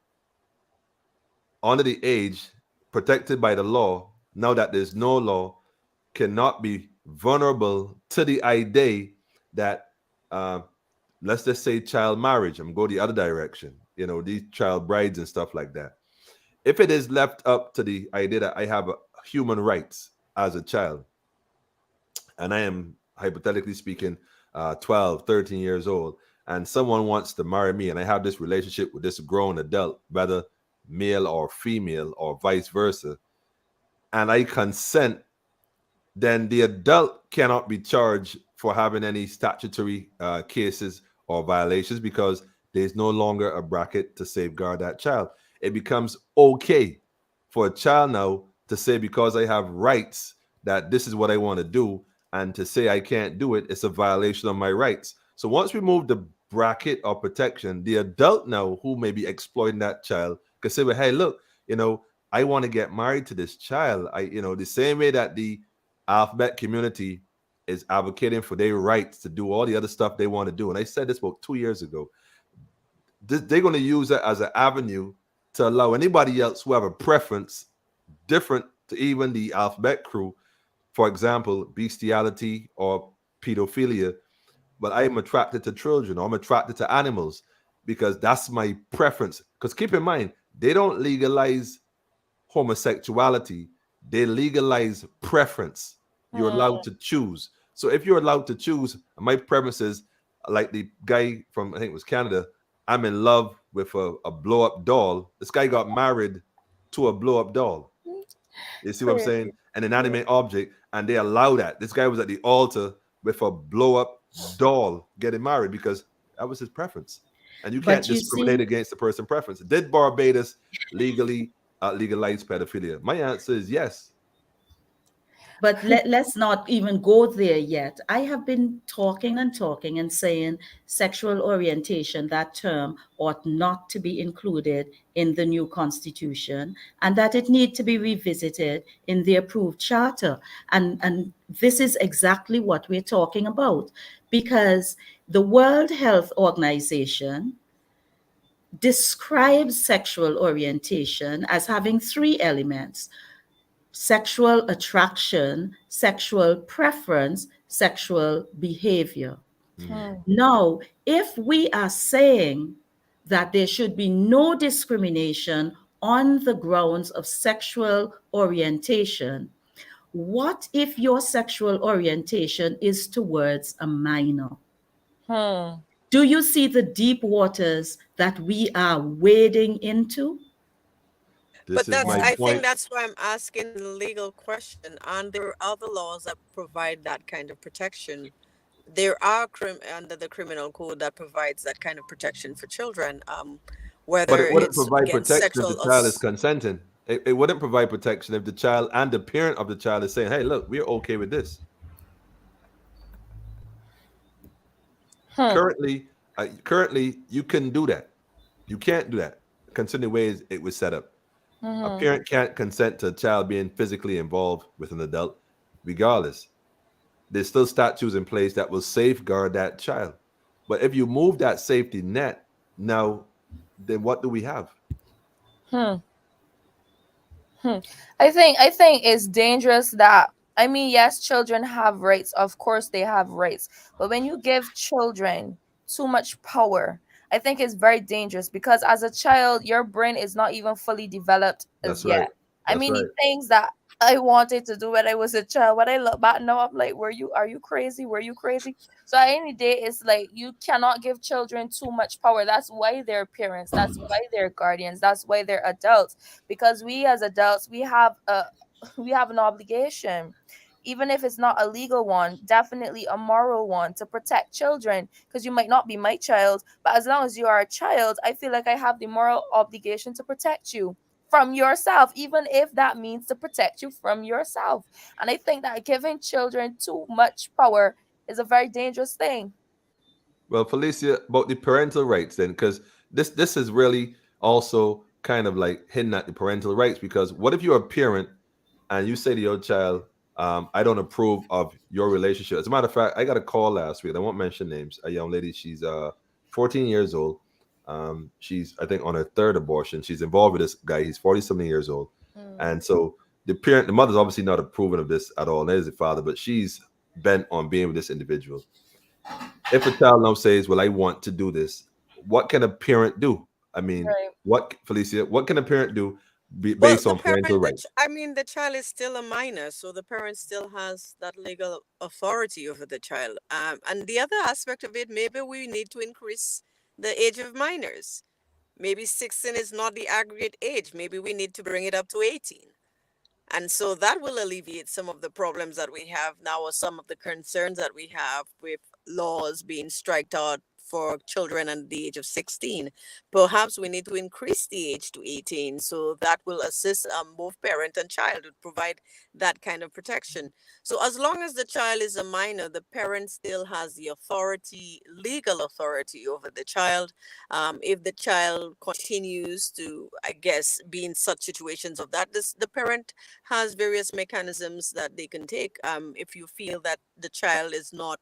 Speaker 1: under the age protected by the law, now that there's no law, cannot be vulnerable to the idea that, let's just say, child marriage. I'm going to go the other direction, these child brides and stuff like that. If it is left up to the idea that I have human rights as a child, and I am, hypothetically speaking, 12, 13 years old, and someone wants to marry me, and I have this relationship with this grown adult, whether male or female or vice versa, and I consent, then the adult cannot be charged for having any statutory cases or violations, because there's no longer a bracket to safeguard that child. It becomes okay for a child now to say, because I have rights, that this is what I want to do, and to say I can't do it, it's a violation of my rights. So once we move the bracket or protection, the adult now who may be exploiting that child can say, well, hey, look, I want to get married to this child. The same way that the alphabet community is advocating for their rights to do all the other stuff they want to do. And I said this about 2 years ago. They're going to use it as an avenue to allow anybody else who have a preference different to even the alphabet crew, for example, bestiality or pedophilia, but I am attracted to children, or I'm attracted to animals, because that's my preference. Because keep in mind, they don't legalize homosexuality, they legalize preference. You're allowed to choose. So if you're allowed to choose, my preference is like the guy from, I think it was Canada, I'm in love with a blow-up doll. This guy got married to a blow-up doll. You see what I'm saying? An inanimate object, and they allow that. This guy was at the altar with a blow-up doll getting married because that was his preference. And you can't discriminate against the person's preference. Did Barbados legalize pedophilia? My answer is yes.
Speaker 3: But let's not even go there yet. I have been talking and saying sexual orientation, that term ought not to be included in the new constitution, and that it need to be revisited in the approved charter. And this is exactly what we're talking about, because the World Health Organization describes sexual orientation as having 3 elements: sexual attraction, sexual preference, sexual behavior. Now, if we are saying that there should be no discrimination on the grounds of sexual orientation, what if your sexual orientation is towards a minor? Do you see the deep waters that we are wading into?
Speaker 4: I think that's why I'm asking the legal question. And there are other laws that provide that kind of protection. There are under the criminal code that provides that kind of protection for children. Whether
Speaker 1: but it wouldn't
Speaker 4: it's
Speaker 1: provide protection
Speaker 4: sexual
Speaker 1: if the child is consenting. It wouldn't provide protection if the child and the parent of the child is saying, hey, look, we're okay with this. Currently, you can do that. You can't do that, considering the ways it was set up. A parent can't consent to a child being physically involved with an adult, regardless. There's still statutes in place that will safeguard that child. But if you move that safety net, now then what do we have?
Speaker 5: I think it's dangerous that, I mean, yes, children have rights. Of course they have rights. But when you give children too much power, I think it's very dangerous, because as a child, your brain is not even fully developed as
Speaker 1: That's right.
Speaker 5: yet. I
Speaker 1: That's
Speaker 5: mean, the
Speaker 1: right.
Speaker 5: things that I wanted to do when I was a child, when I look back now, I'm like, are you crazy? Were you crazy? So at any day, it's like you cannot give children too much power. That's why they're parents. That's why they're guardians. That's why they're adults. Because we as adults, we have a we have an obligation, even if it's not a legal one, definitely a moral one, to protect children. Because you might not be my child, but as long as you are a child, I feel like I have the moral obligation to protect you from yourself, even if that means to protect you from yourself. And I think that giving children too much power is a very dangerous thing.
Speaker 1: Well, Felicia, about the parental rights then, because this is really also kind of like hitting at the parental rights. Because what if you're a parent and you say to your child, I don't approve of your relationship. As a matter of fact, I got a call last week. I won't mention names. A young lady, she's 14 years old. She's, I think, on her third abortion. She's involved with this guy. He's 40-something years old. And so the mother's obviously not approving of this at all. There's the father, but she's bent on being with this individual. If a child now says, well, I want to do this, what can a parent do? I mean,
Speaker 5: Right.
Speaker 1: what, Felicia, what can a parent do
Speaker 4: Well,
Speaker 1: based on parental rights?
Speaker 4: I mean, the child is still a minor, so the parent still has that legal authority over the child. And the other aspect of it, maybe we need to increase the age of minors. Maybe 16 is not the aggregate age. Maybe we need to bring it up to 18. And so that will alleviate some of the problems that we have now, or some of the concerns that we have with laws being striked out for children under the age of 16. Perhaps we need to increase the age to 18, so that will assist both parent and child to provide that kind of protection. So as long as the child is a minor, the parent still has the authority, legal authority over the child. If the child continues to, I guess, be in such situations of that, the parent has various mechanisms that they can take. If you feel that the child is not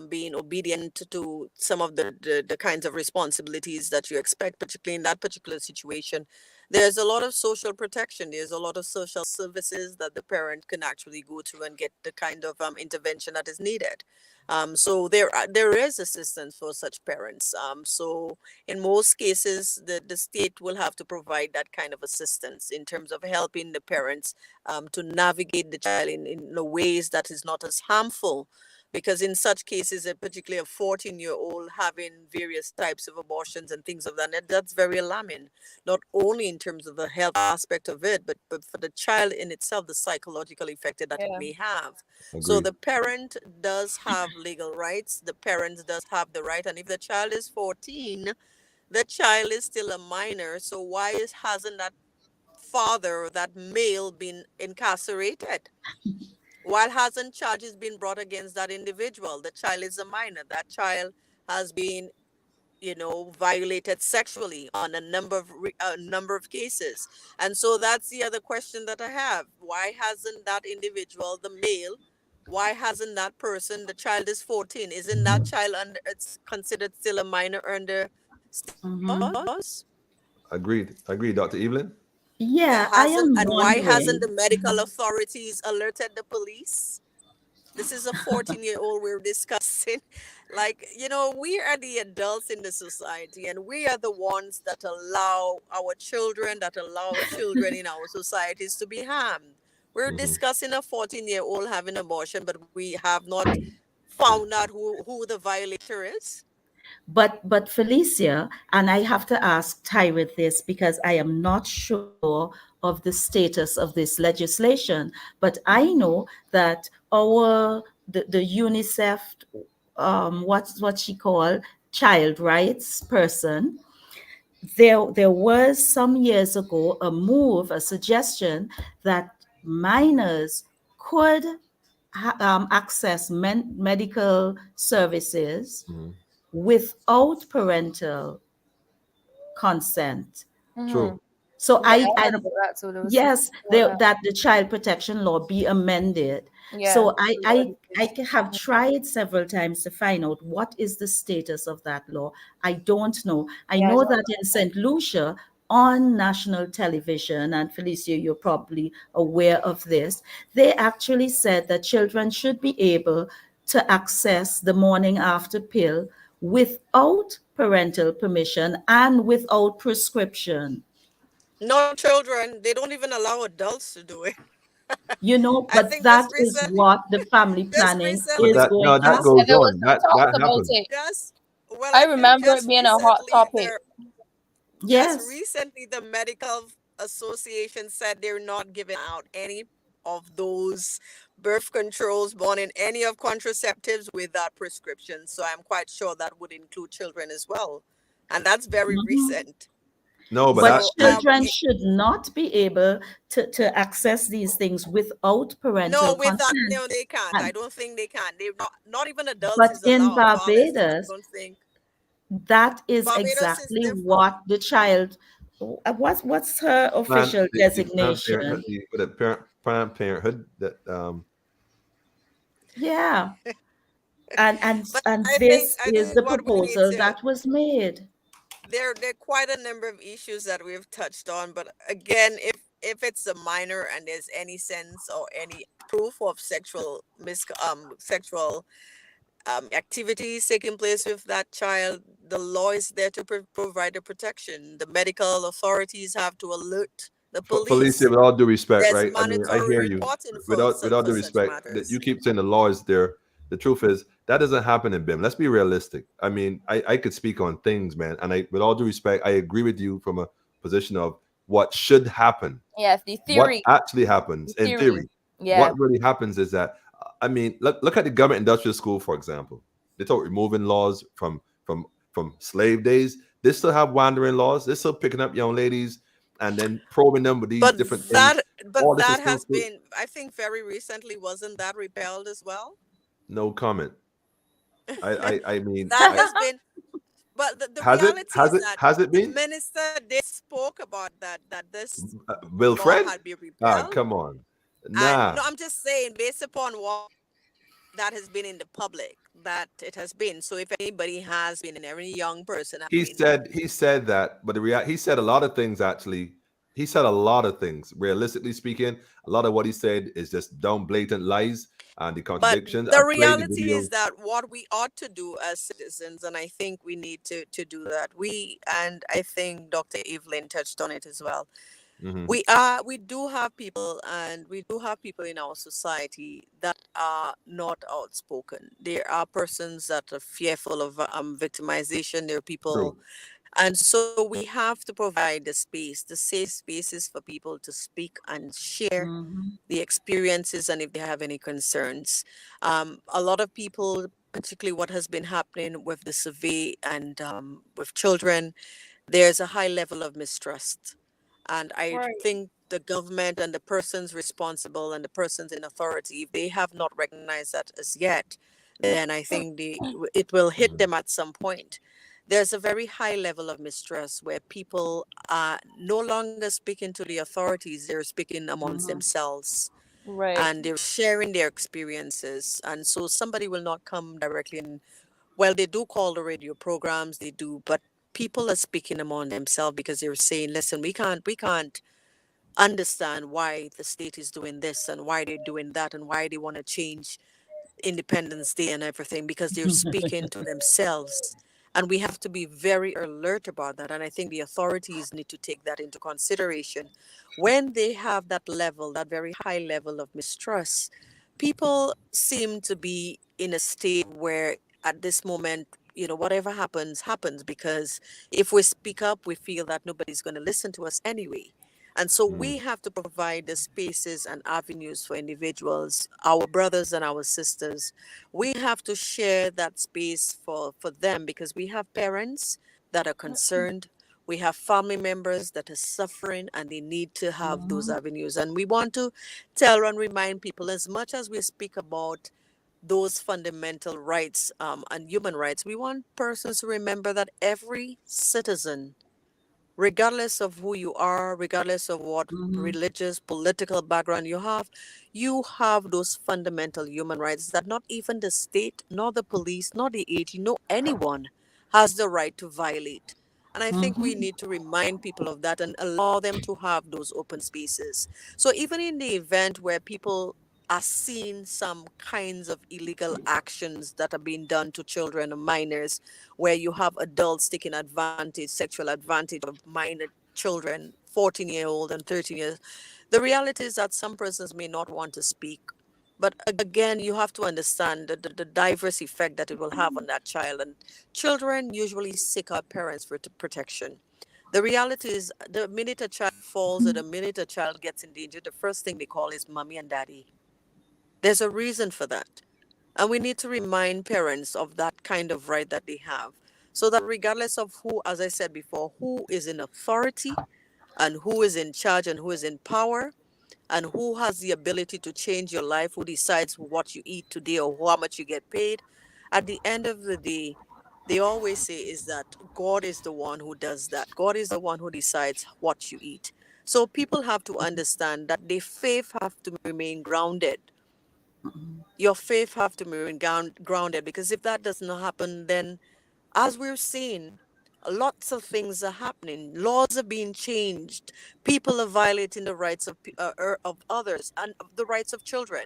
Speaker 4: being obedient to some of the kinds of responsibilities that you expect, particularly in that particular situation, there's a lot of social protection. There's a lot of social services that the parent can actually go to and get the kind of intervention that is needed. So there is assistance for such parents. So in most cases, the state will have to provide that kind of assistance in terms of helping the parents to navigate the child in ways that is not as harmful. Because in such cases, particularly a 14-year-old having various types of abortions and things of that, that's very alarming, not only in terms of the health aspect of it, but for the child in itself, the psychological effect that it
Speaker 5: Yeah.
Speaker 4: may have. So
Speaker 1: Agreed.
Speaker 4: the parent does have legal rights. The parent does have the right. And if the child is 14, the child is still a minor. So why hasn't that father, that male, been incarcerated? Why hasn't charges been brought against that individual? The child is a minor. That child has been, violated sexually on a number of cases. And so that's the other question that I have. Why hasn't that individual, the male, why hasn't that person, the child is 14, isn't that child under, it's considered still a minor under state laws?
Speaker 1: Agreed. Agreed, Dr. Evelyn.
Speaker 4: Yeah,
Speaker 3: Yeah, I
Speaker 4: hasn't,
Speaker 3: am
Speaker 4: and why hasn't
Speaker 3: wondering.
Speaker 4: the medical authorities alerted the police? This is a 14-year-old we're discussing. Like, we are the adults in the society, and we are the ones that allow our children, that allow children in our societies to be harmed. We're
Speaker 1: Hmm.
Speaker 4: discussing a 14-year-old having abortion, but we have not found out who the violator is.
Speaker 3: But Felicia, and I have to ask TYRE this because I am not sure of the status of this legislation. But I know that the UNICEF, what she called child rights person, there was some years ago a suggestion that minors could access medical services
Speaker 1: Hmm.
Speaker 3: without parental consent.
Speaker 5: Mm-hmm.
Speaker 1: True.
Speaker 3: So
Speaker 5: Yeah, I heard about that. So there was
Speaker 3: yes, that the child protection law be amended.
Speaker 5: Yeah.
Speaker 3: So I have tried several times to find out what is the status of that law. I don't know. I
Speaker 5: Yeah, I
Speaker 3: know
Speaker 5: don't
Speaker 3: that in St. Lucia on national television, and Felicia, you're probably aware of this, they actually said that children should be able to access the morning after pill without parental permission and without prescription.
Speaker 4: No children. They don't even allow adults to do it.
Speaker 3: You know,
Speaker 4: I
Speaker 3: but
Speaker 4: think
Speaker 3: that is what the family
Speaker 4: just
Speaker 3: planning
Speaker 1: But
Speaker 4: recently,
Speaker 3: is
Speaker 1: that
Speaker 3: going
Speaker 1: no, that
Speaker 3: after.
Speaker 1: goes
Speaker 5: there was
Speaker 1: on.
Speaker 5: some talk
Speaker 1: That
Speaker 5: about
Speaker 1: happens.
Speaker 5: it.
Speaker 4: just well,
Speaker 5: I
Speaker 4: I think
Speaker 5: remember it being a hot topic.
Speaker 3: Yes.
Speaker 4: recently the medical association said they're not giving out any of those birth controls born in any of contraceptives without prescription. So I'm quite sure that would include children as well. And that's very
Speaker 3: Mhm.
Speaker 4: recent.
Speaker 1: No, but
Speaker 3: But
Speaker 4: So
Speaker 3: children should not be able to access these things without parental
Speaker 4: no, with that,
Speaker 3: consent.
Speaker 4: no, they can't. I
Speaker 3: And,
Speaker 4: don't think they can. They're not even adults
Speaker 3: but
Speaker 4: is
Speaker 3: in
Speaker 4: allowed. Fathers, I
Speaker 3: Barbados,
Speaker 4: don't think.
Speaker 3: that is
Speaker 4: Barbados is
Speaker 3: exactly
Speaker 4: different.
Speaker 3: what the child, what's her official
Speaker 1: the Planned
Speaker 3: designation?
Speaker 1: Parenthood, the Planned Parenthood that
Speaker 3: Yeah.
Speaker 4: But
Speaker 3: And
Speaker 4: I think
Speaker 3: this is the
Speaker 4: what we need
Speaker 3: proposal
Speaker 4: to
Speaker 3: that was made.
Speaker 4: there are quite a number of issues that we've touched on, but again, if it's a minor and there's any sense or any proof of sexual activities taking place with that child, the law is there to provide the protection. The medical authorities have to alert the
Speaker 1: Felicia,
Speaker 4: police.
Speaker 1: with all due respect,
Speaker 4: There's
Speaker 1: right? I mean, I
Speaker 4: mandatory
Speaker 1: hear you.
Speaker 4: reporting for
Speaker 1: With all
Speaker 4: for
Speaker 1: due
Speaker 4: such
Speaker 1: respect, that you
Speaker 4: matters.
Speaker 1: keep saying the law is there. The truth is that doesn't happen in BIM. Let's be realistic. I mean, I could speak on things, man, and with all due respect, I agree with you from a position of what should happen.
Speaker 5: Yes, the
Speaker 1: What
Speaker 5: theory.
Speaker 1: actually happens in theory.
Speaker 5: Yeah.
Speaker 1: What really happens is that I mean, look at the government industrial school, for example. They talk removing laws from slave days. They still have wandering laws. They're still picking up young ladies and then probing them with these
Speaker 4: But
Speaker 1: different things.
Speaker 4: that
Speaker 1: All
Speaker 4: but
Speaker 1: this is
Speaker 4: that
Speaker 1: still
Speaker 4: has been, I think, very recently, wasn't that repelled as well?
Speaker 1: no comment. I mean,
Speaker 4: That has been, but the
Speaker 1: has it
Speaker 4: reality is that
Speaker 1: has it
Speaker 4: the
Speaker 1: been
Speaker 4: minister did spoke about that this law
Speaker 1: Wilfred?
Speaker 4: had been
Speaker 1: Ah,
Speaker 4: repelled.
Speaker 1: come on,
Speaker 4: And
Speaker 1: nah.
Speaker 4: no, I'm just saying, based upon what that has been in the public, that it has been. So if anybody has been, and any young person has been,
Speaker 1: He said that, but he said a lot of things actually. He said a lot of things. Realistically speaking, a lot of what he said is just dumb, blatant lies and the
Speaker 4: but
Speaker 1: contradictions. I
Speaker 4: the
Speaker 1: played the
Speaker 4: reality
Speaker 1: video.
Speaker 4: is that what we ought to do as citizens, and I think we need to do that. And I think Dr. Evelyn touched on it as well.
Speaker 1: Mhm.
Speaker 4: We do have people, and we do have people in our society that are not outspoken. There are persons that are fearful of victimization. There are people,
Speaker 1: True.
Speaker 4: and so we have to provide the space, the safe spaces for people to speak and share
Speaker 3: Mhm.
Speaker 4: the experiences, and if they have any concerns. A lot of people, particularly what has been happening with the survey and with children, there's a high level of mistrust. And I
Speaker 5: Right.
Speaker 4: think the government and the persons responsible and the persons in authority, if they have not recognized that as yet, then I think it will hit them at some point. There's a very high level of mistrust where people are no longer speaking to the authorities, they're speaking amongst
Speaker 3: Mhm.
Speaker 4: themselves,
Speaker 5: Right.
Speaker 4: and they're sharing their experiences. And so somebody will not come directly and, well, they do call the radio programs, they do, but people are speaking among themselves because they're saying, listen, we can't understand why the state is doing this and why they're doing that and why they want to change Independence Day and everything, because they're speaking to themselves. And we have to be very alert about that. And I think the authorities need to take that into consideration. When they have that level, that very high level of mistrust, people seem to be in a state where at this moment, whatever happens, happens, because if we speak up, we feel that nobody's going to listen to us anyway. And so we have to provide the spaces and avenues for individuals, our brothers and our sisters. We have to share that space for them, because we have parents that are concerned. We have family members that are suffering and they need to have those
Speaker 3: Mhm.
Speaker 4: avenues. And we want to tell and remind people, as much as we speak about those fundamental rights and human rights, we want persons to remember that every citizen, regardless of who you are, regardless of what religious, political background you have those fundamental human rights that not even the state, nor the police, nor the AG, no anyone has the right to violate. And I think we need to remind people of that and allow them to have those open spaces. So even in the event where people are seeing some kinds of illegal actions that are being done to children or minors, where you have adults taking advantage, sexual advantage of minor children, 14-year-old and 13 years, the reality is that some persons may not want to speak. But again, you have to understand the diverse effect that it will have on that child. And children usually seek out parents for protection. The reality is, the minute a child falls or the minute a child gets in danger, the first thing they call is mommy and daddy. There's a reason for that. And we need to remind parents of that kind of right that they have. So that regardless of who, as I said before, who is in authority and who is in charge and who is in power, and who has the ability to change your life, who decides what you eat today or how much you get paid, at the end of the day, they always say is that God is the one who does that. God is the one who decides what you eat. So people have to understand that their faith have to remain grounded. Your faith have to remain grounded, because if that does not happen, then as we're seeing, lots of things are happening. Laws are being changed. People are violating the rights of others and the rights of children.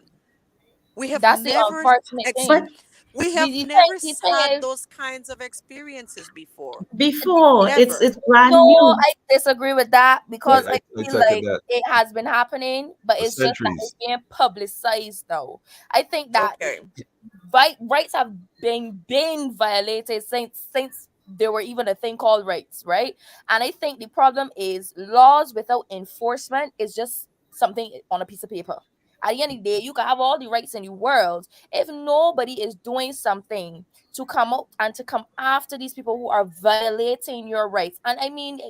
Speaker 4: We have
Speaker 5: That's the
Speaker 4: never
Speaker 5: unfortunate
Speaker 3: But
Speaker 5: thing.
Speaker 4: we
Speaker 5: The,
Speaker 4: have
Speaker 5: the
Speaker 4: never
Speaker 5: thing, the thing
Speaker 4: had
Speaker 5: is,
Speaker 4: those kinds of experiences before.
Speaker 3: before
Speaker 4: Never.
Speaker 3: it's brand
Speaker 5: no,
Speaker 3: new.
Speaker 5: I disagree with that
Speaker 1: I,
Speaker 5: because
Speaker 1: I,
Speaker 5: I
Speaker 1: I
Speaker 5: feel
Speaker 1: second
Speaker 5: like
Speaker 1: that
Speaker 5: it has been happening, but
Speaker 1: for
Speaker 5: it's just that it's
Speaker 1: centuries.
Speaker 5: being publicized now. I think that
Speaker 4: Okay.
Speaker 5: rights have been violated since there were even a thing called rights, right? And I think the problem is laws without enforcement is just something on a piece of paper. At the end of the day, you can have all the rights in the world if nobody is doing something to come up and to come after these people who are violating your rights. And I mean,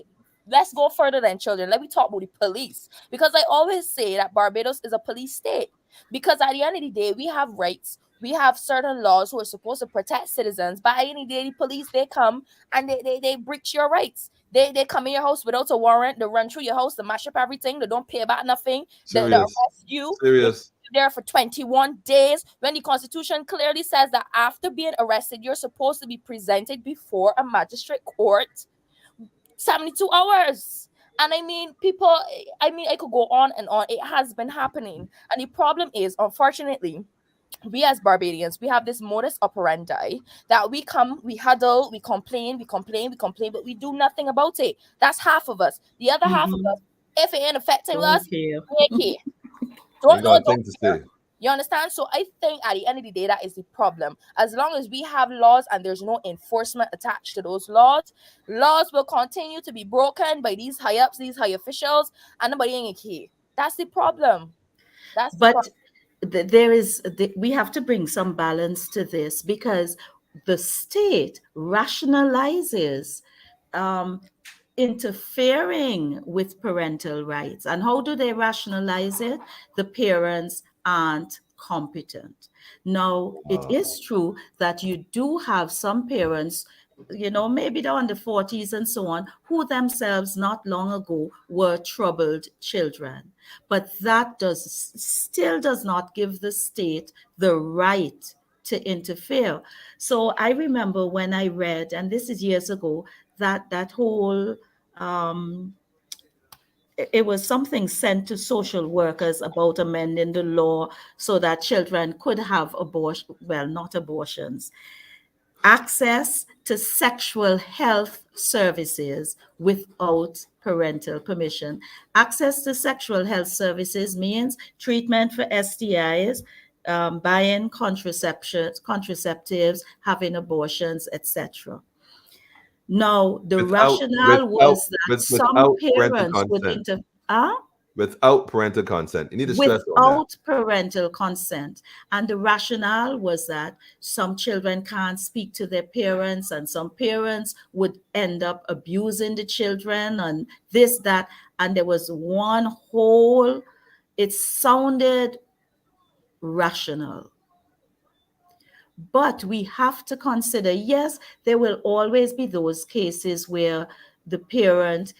Speaker 5: let's go further than children. Let me talk about the police, because I always say that Barbados is a police state. Because at the end of the day, we have rights, we have certain laws who are supposed to protect citizens, but at the end of the day, the police, they come and they breach your rights. They come in your house without a warrant, they run through your house, they mash up everything, they don't pay back nothing, they
Speaker 1: Serious.
Speaker 5: arrest you, they
Speaker 1: Serious.
Speaker 5: keep you there for 21 days, when the constitution clearly says that after being arrested, you're supposed to be presented before a magistrate court 72 hours. And I mean, people, I mean, I could go on and on. It has been happening. And the problem is, unfortunately, we as Barbadians, we have this modus operandi that we come, we huddle, we complain, but we do nothing about it. That's half of us. The other half of us, if it ain't affecting
Speaker 3: Don't
Speaker 5: us,
Speaker 3: care.
Speaker 5: we ain't care.
Speaker 1: Ain't got a
Speaker 5: Don't
Speaker 1: thing to say.
Speaker 5: you understand? So I think at the end of the day, that is the problem. As long as we have laws and there's no enforcement attached to those laws, laws will continue to be broken by these high ups, these high officials, and nobody ain't care. That's the problem. That's the
Speaker 3: But
Speaker 5: problem.
Speaker 3: we have to bring some balance to this, because the state rationalizes um, interfering with parental rights. And how do they rationalize it? The parents aren't competent. Now, it is true that you do have some parents, maybe they're on the 40s and so on, who themselves not long ago were troubled children. But that still does not give the state the right to interfere. So I remember when I read, and this is years ago, that whole it was something sent to social workers about amending the law so that children could have not abortions, access to sexual health services without parental permission. Access to sexual health services means treatment for STIs, buying contraceptives, having abortions, etc. Now, the rationale was that some
Speaker 1: Without parental
Speaker 3: parents would
Speaker 1: consent. Without parental consent. You need to stress on that.
Speaker 3: without parental consent. And the rationale was that some children can't speak to their parents, and some parents would end up abusing the children and this, that. And there was one whole, it sounded rational. But we have to consider, yes, there will always be those cases where the parent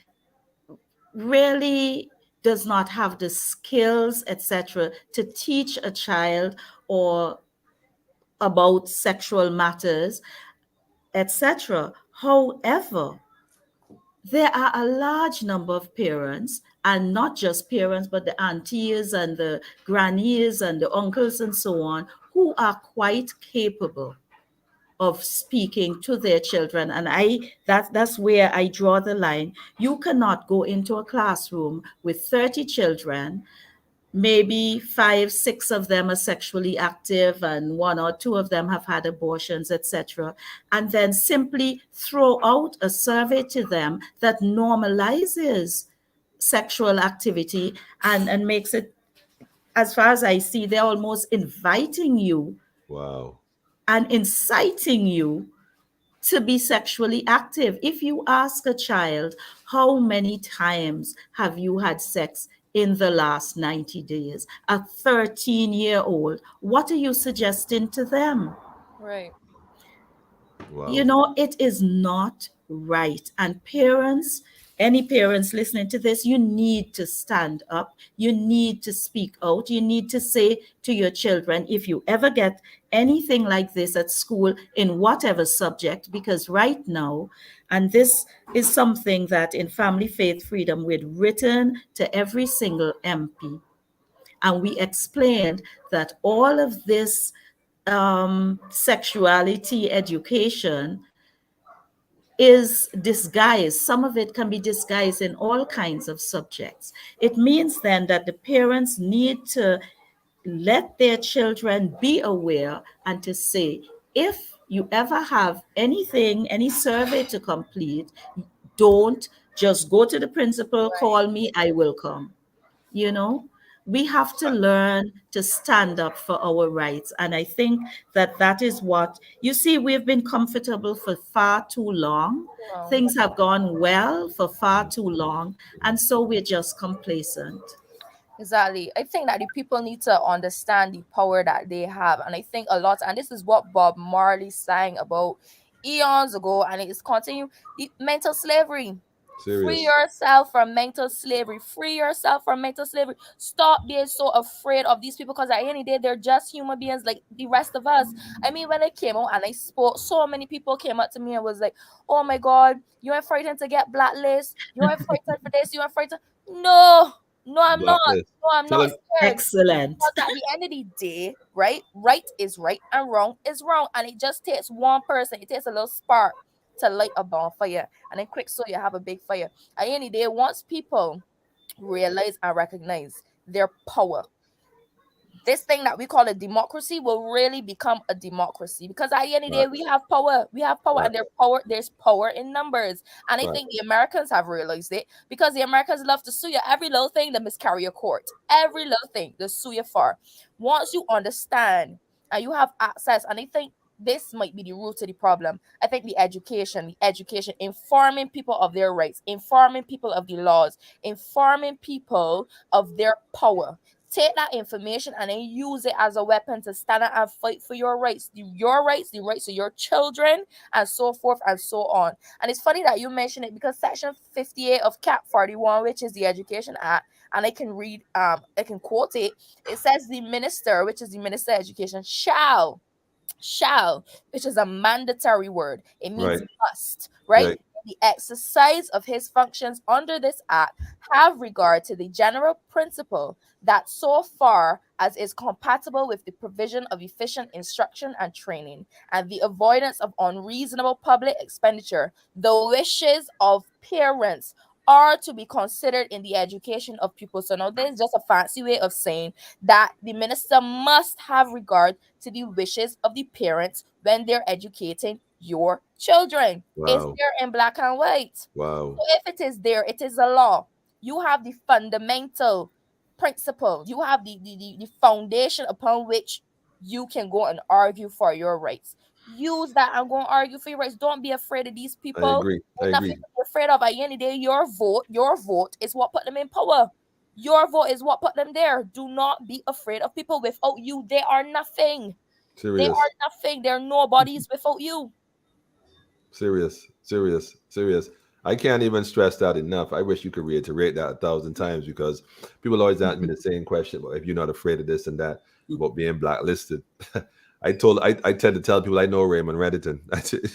Speaker 3: really does not have the skills, etc., to teach a child or about sexual matters, etc. However, there are a large number of parents, and not just parents, but the aunties and the grannies and the uncles and so on, who are quite capable of speaking to their children. And that's where I draw the line. You cannot go into a classroom with 30 children, maybe 5, 6 of them are sexually active and 1 or 2 of them have had abortions, etc., and then simply throw out a survey to them that normalizes sexual activity and makes it, as far as I see, they're almost inviting you and inciting you to be sexually active. If you ask a child, how many times have you had sex in the last 90 days? A 13-year-old, what are you suggesting to them?
Speaker 5: Right.
Speaker 3: You know, it is not right. And parents, any parents listening to this, you need to stand up. You need to speak out. You need to say to your children, if you ever get anything like this at school in whatever subject, because right now, and this is something that in Family Faith Freedom we'd written to every single MP, and we explained that all of this sexuality education is disguised. Some of it can be disguised in all kinds of subjects. It means then that the parents need to let their children be aware and to say, if you ever have anything, any survey to complete, don't just go to the principal, call me, I will come. You know, we have to learn to stand up for our rights. And I think that that is what, you see, we've been comfortable for far too long.
Speaker 5: Wow.
Speaker 3: Things have gone well for far too long. And so we're just complacent.
Speaker 5: Exactly. I think that the people need to understand the power that they have. And I think a lot, and this is what Bob Marley sang about eons ago, and it is continue the mental slavery. Free yourself from mental slavery. Free yourself from mental slavery. Stop being so afraid of these people, because at the end of the day, they're just human beings like the rest of us. I mean, when I came out and I spoke, so many people came up to me and was like, oh my God, you are frightened to get blacklisted. You are frightened for this. You are frightened. No, I'm not. No, I'm not scared.
Speaker 3: Excellent.
Speaker 5: Because at the end of the day, right is right and wrong is wrong. And it just takes one person. It takes a little spark to light a bonfire, and then quick so you have a big fire. At the end of the day, once people realize and recognize their power, this thing that we call a democracy will really become a democracy, because at the end of the day, we have power, and there's power in numbers. And I think the Americans have realized it, because the Americans love to sue you. Every little thing they miscarry a court, every little thing they sue you for. Once you understand and you have access, and I think this might be the root of the problem. I think the education, informing people of their rights, informing people of the laws, informing people of their power. Take that information and then use it as a weapon to stand up and fight for your rights, the rights of your children, and so forth and so on. And it's funny that you mention it, because Section 58 of Cap 41, which is the Education Act, and I can read, I can quote it. It says the minister, which is the Minister of Education, shall, which is a mandatory word. It means must, right? The exercise of his functions under this act have regard to the general principle that so far as is compatible with the provision of efficient instruction and training and the avoidance of unreasonable public expenditure, the wishes of parents are to be considered in the education of pupils. So now this is just a fancy way of saying that the minister must have regard to the wishes of the parents when they're educating your children. It's there in black and white. So if it is there, it is a law. You have the fundamental principle. You have the foundation upon which you can go and argue for your rights. Use that and go and argue for your rights. Don't be afraid of these people.
Speaker 1: I agree.
Speaker 5: Nothing to be afraid of. At the end of the day, your vote is what put them in power. Your vote is what put them there. Do not be afraid of people. Without you, they are nothing. They are nothing. They're nobodies without you.
Speaker 1: Serious. I can't even stress that enough. I wish you could reiterate that 1,000 times, because people always ask me the same question. Well, if you're not afraid of this and that, about being blacklisted. I tend to tell people I know Raymond Reddington.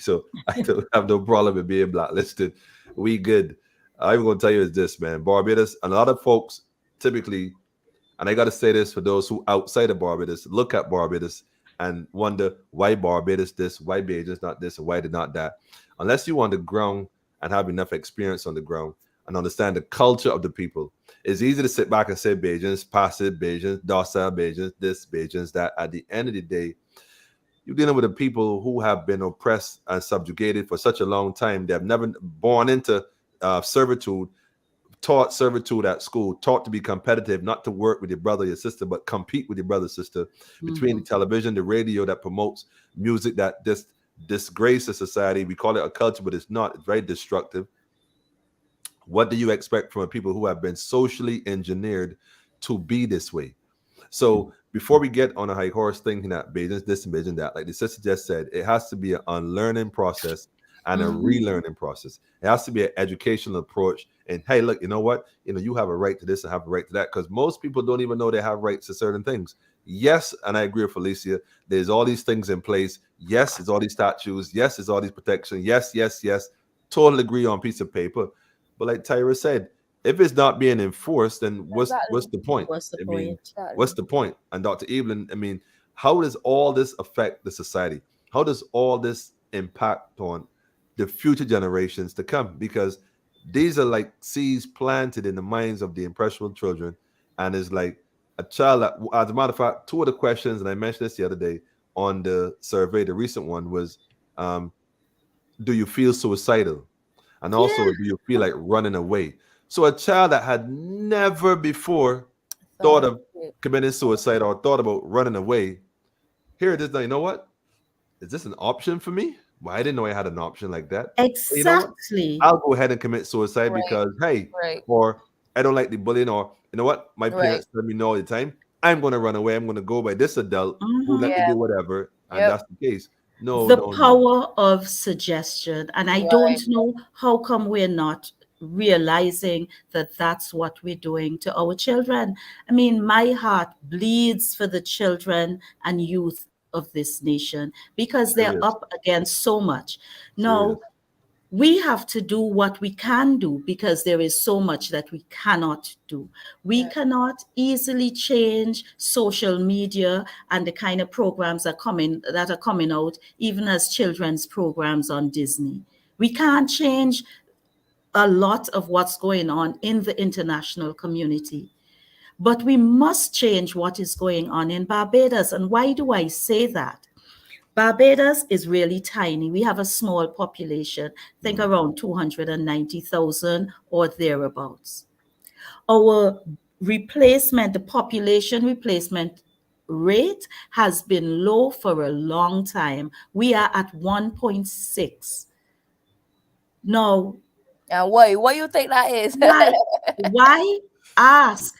Speaker 1: So I don't have no problem with being blacklisted. We good. I'm going to tell you is this, man. Barbados, a lot of folks typically, and I got to say this for those who outside of Barbados, look at Barbados and wonder why Barbados this, why Bajans not this, and why they not that. Unless you on the ground and have enough experience on the ground and understand the culture of the people, it's easy to sit back and say Bajans, passive Bajans, docile Bajans, this, Bajans, that. At the end of the day, you're dealing with the people who have been oppressed and subjugated for such a long time. They have never born into servitude, taught servitude at school, taught to be competitive, not to work with your brother, your sister, but compete with your brother, sister. Between the television, the radio that promotes music that disgraces society. We call it a culture, but it's not. It's very destructive. What do you expect from people who have been socially engineered to be this way? So before we get on a high horse thinking that Bajans this and Bajans that, like the sister just said, it has to be an unlearning process and a relearning process. It has to be an educational approach. And hey, look, you know what? You have a right to this and have a right to that, because most people don't even know they have rights to certain things. Yes, and I agree with Felicia. There's all these things in place. Yes, there's all these statutes. Yes, there's all these protections. Yes, yes, yes. Totally agree on piece of paper. But like TYRE said, if it's not being enforced, then what's the point?
Speaker 3: What's the point?
Speaker 1: What's the point? And Dr. Evelyn, how does all this affect the society? How does all this impact on the future generations to come? Because these are like seeds planted in the minds of the impressionable children. And it's like a child that, as a matter of fact, two of the questions, and I mentioned this the other day on the survey, the recent one was, do you feel suicidal? And also, do you feel like running away? So a child that had never before thought of committing suicide or thought about running away, here it is now. You know what? Is this an option for me? Well, I didn't know I had an option like that.
Speaker 3: Exactly.
Speaker 1: You know, I'll go ahead and commit suicide because, hey, or I don't like the bullying, or you know what? My parents tell me no all the time. I'm going to run away. I'm going to go by this adult who let me do whatever. And that's the case.
Speaker 3: The power of suggestion. And I don't know how come we're not realizing that that's what we're doing to our children. I mean, my heart bleeds for the children and youth of this nation because they're up against so much. Now, we have to do what we can do because there is so much that we cannot do. We cannot easily change social media and the kind of programs that are coming out, even as children's programs on Disney. We can't change a lot of what's going on in the international community. But we must change what is going on in Barbados. And why do I say that? Barbados is really tiny. We have a small population, I think around 290,000 or thereabouts. Our the population replacement rate has been low for a long time. We are at 1.6. Now,
Speaker 5: why you think that is?
Speaker 3: Why? Ask,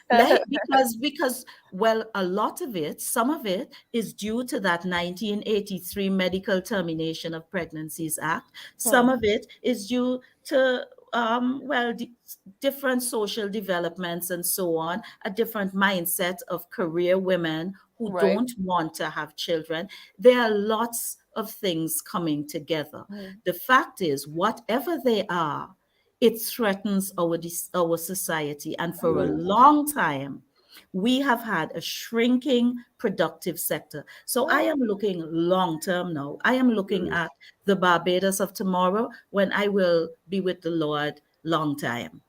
Speaker 3: because well, a lot of it, some of it is due to that 1983 Medical Termination of Pregnancies Act. Some of it is due to different social developments and so on, a different mindset of career women who don't want to have children. There are lots of things coming together. The fact is, whatever they are, it threatens our society. And for a long time, we have had a shrinking productive sector. So I am looking long-term now. I am looking at the Barbados of tomorrow when I will be with the Lord long time.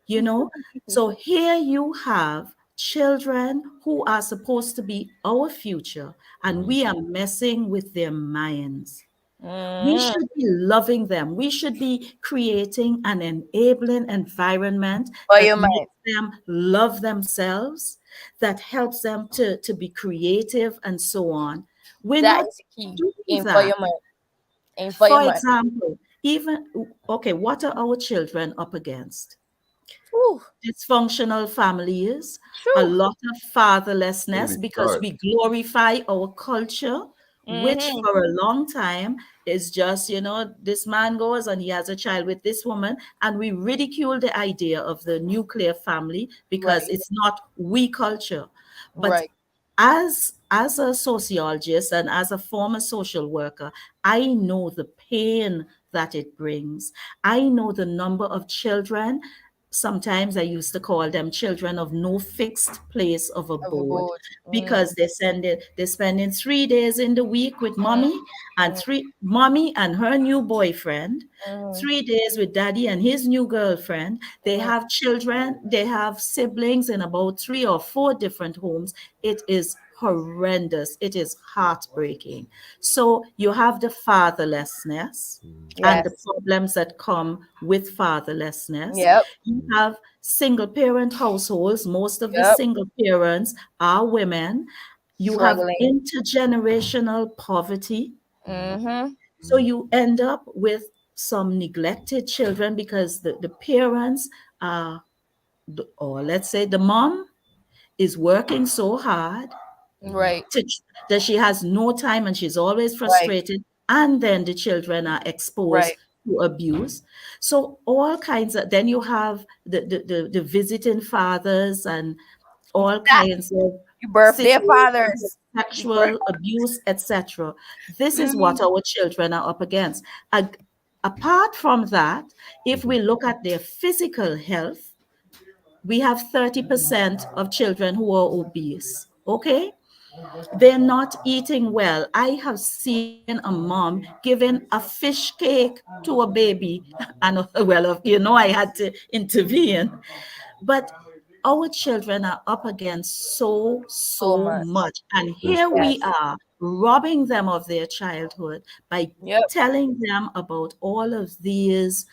Speaker 3: You know, so here you have children who are supposed to be our future, and we are messing with their minds. We should be loving them. We should be creating an enabling environment that makes them love themselves, that helps them to be creative and so on. We're not doing that. For example, what are our children up against? Dysfunctional families, a lot of fatherlessness because we glorify our culture which for a long time is just, this man goes and he has a child with this woman, and we ridicule the idea of the nuclear family because it's not we culture. But as a sociologist and as a former social worker, I know the pain that it brings. I know the number of children. Sometimes I used to call them children of no fixed place of abode, because they're spending 3 days in the week with mommy and her new boyfriend, 3 days with daddy and his new girlfriend. They have children, they have siblings in about 3 or 4 different homes. It is horrendous. It is heartbreaking. So you have the fatherlessness and the problems that come with fatherlessness. You have single parent households. Most of the single parents are women. You have intergenerational poverty. So you end up with some neglected children because the parents are, or let's say the mom is working so hard that she has no time and she's always frustrated, and then the children are exposed to abuse. So all kinds of, then you have the visiting fathers and all kinds of
Speaker 5: birthday fathers,
Speaker 3: sexual abuse, etc. This is what our children are up against. Apart from that, if we look at their physical health, we have 30% of children who are obese. Okay? They're not eating well. I have seen a mom giving a fish cake to a baby, and I had to intervene. But our children are up against so much. And here we are robbing them of their childhood by telling them about all of these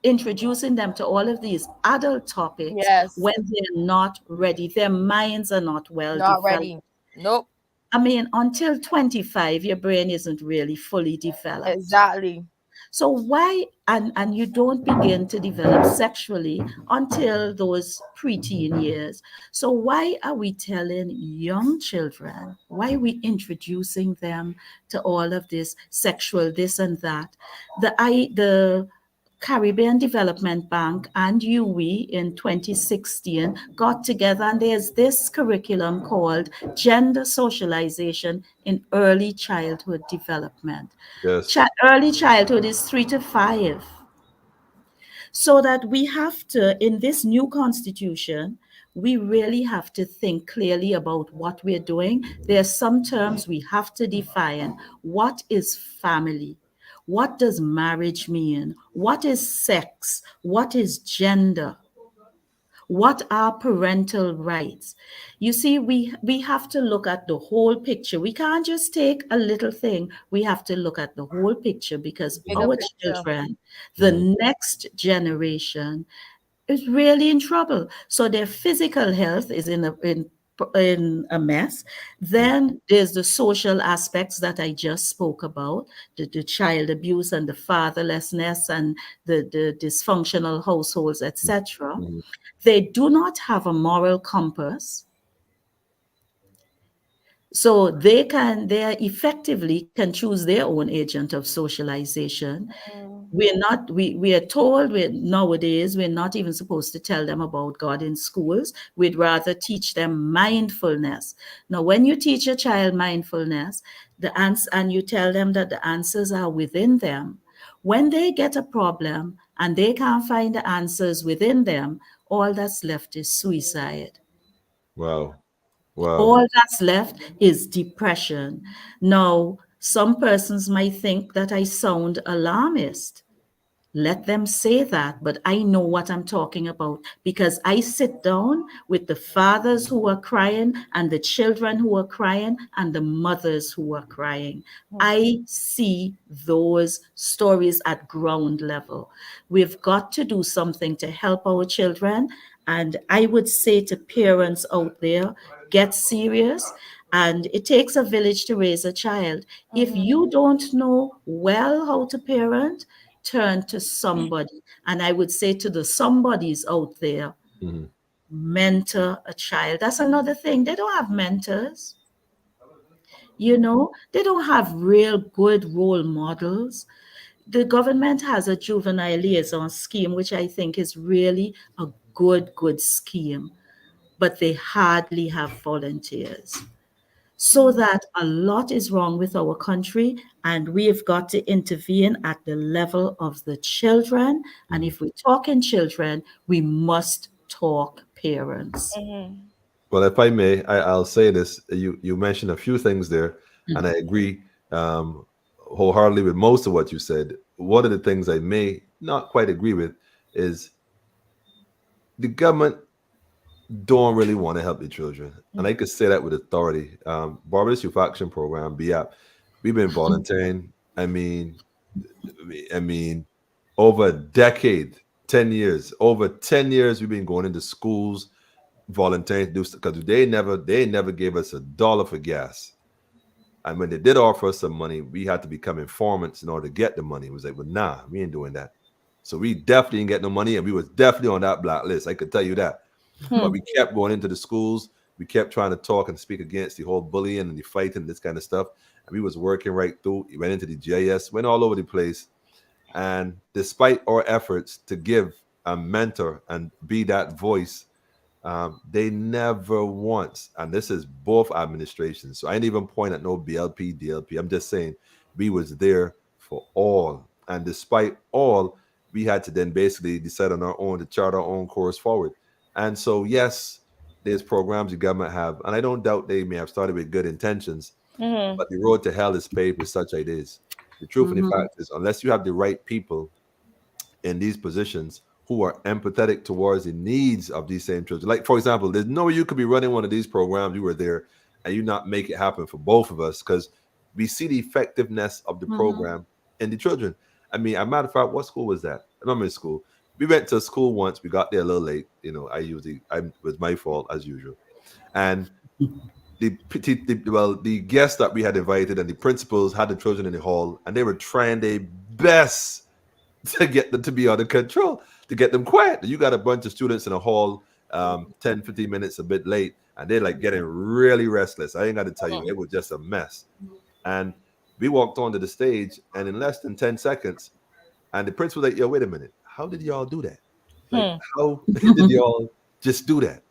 Speaker 3: introducing them to all of these adult topics when they're not ready. Their minds are not developed.
Speaker 5: Ready. Nope.
Speaker 3: I mean, until 25, your brain isn't really fully developed.
Speaker 5: Exactly.
Speaker 3: So why, and you don't begin to develop sexually until those preteen years. So why are we telling young children, why are we introducing them to all of this sexual this and that? The Caribbean Development Bank and UWI in 2016 got together, and there's this curriculum called Gender Socialization in Early Childhood Development.
Speaker 1: Yes.
Speaker 3: Early childhood is 3 to 5. So that we have to, in this new constitution, we really have to think clearly about what we're doing. There are some terms we have to define. What is family? What does marriage mean? What is sex? What is gender? What are parental rights? You see, we have to look at the whole picture. We can't just take a little thing. We have to look at the whole picture, because our children, the next generation, is really in trouble. So their physical health is in a mess. Then there's the social aspects that I just spoke about, the child abuse and the fatherlessness and the dysfunctional households, etc. They do not have a moral compass. So they effectively can choose their own agent of socialization. We are told nowadays we're not even supposed to tell them about God in schools. We'd rather teach them mindfulness. Now, when you teach a child mindfulness, and you tell them that the answers are within them, when they get a problem and they can't find the answers within them, all that's left is suicide.
Speaker 1: Wow.
Speaker 3: All that's left is depression. Now, some persons might think that I sound alarmist. Let them say that, but I know what I'm talking about, because I sit down with the fathers who are crying and the children who are crying and the mothers who are crying. I see those stories at ground level. We've got to do something to help our children. And I would say to parents out there, get serious. And it takes a village to raise a child. If you don't know well how to parent, turn to somebody. And I would say to the somebodies out there, mentor a child. That's another thing. They don't have mentors. You know, they don't have real good role models. The government has a juvenile liaison scheme, which I think is really a good scheme, but they hardly have volunteers. So that a lot is wrong with our country, and we have got to intervene at the level of the children. And if we're talking children, we must talk parents.
Speaker 1: Well, if I may, I'll say this. You mentioned a few things there, and I agree wholeheartedly with most of what you said. One of the things I may not quite agree with is the government don't really want to help the children. And I could say that with authority. Barbados Youth Action Program, BAP, we've been volunteering. I mean, over a decade, 10 years, over 10 years, we've been going into schools, volunteering to do stuff, because they never gave us $1 for gas. And when they did offer us some money, we had to become informants in order to get the money. It was like, well, nah, we ain't doing that. So we definitely didn't get no money, and we was definitely on that blacklist. I could tell you that. But we kept going into the schools. We kept trying to talk and speak against the whole bullying and the fighting, this kind of stuff. And we was working right through. We went into the GIS, went all over the place. And despite our efforts to give a mentor and be that voice, they never once, and this is both administrations, so I ain't even point at no BLP, DLP. I'm just saying we was there for all. And despite all, we had to then basically decide on our own to chart our own course forward. And so, yes, there's programs the government have, and I don't doubt they may have started with good intentions, but the road to hell is paved with such ideas. The truth of the fact is, unless you have the right people in these positions who are empathetic towards the needs of these same children. Like, for example, there's no way you could be running one of these programs, you were there, and you not make it happen for both of us, because we see the effectiveness of the program in the children. I mean, as a matter of fact, what school was that? I remember in school. We went to school once. We got there a little late. You know, it was my fault as usual. And the guests that we had invited and the principals had the children in the hall, and they were trying their best to get them to be under control, to get them quiet. You got a bunch of students in a hall 10, 15 minutes a bit late, and they're like getting really restless. I ain't got to tell you, it was just a mess. And we walked onto the stage, and in less than 10 seconds, and the principal was like, yo, wait a minute. How did y'all do that? Like, how did y'all just do that?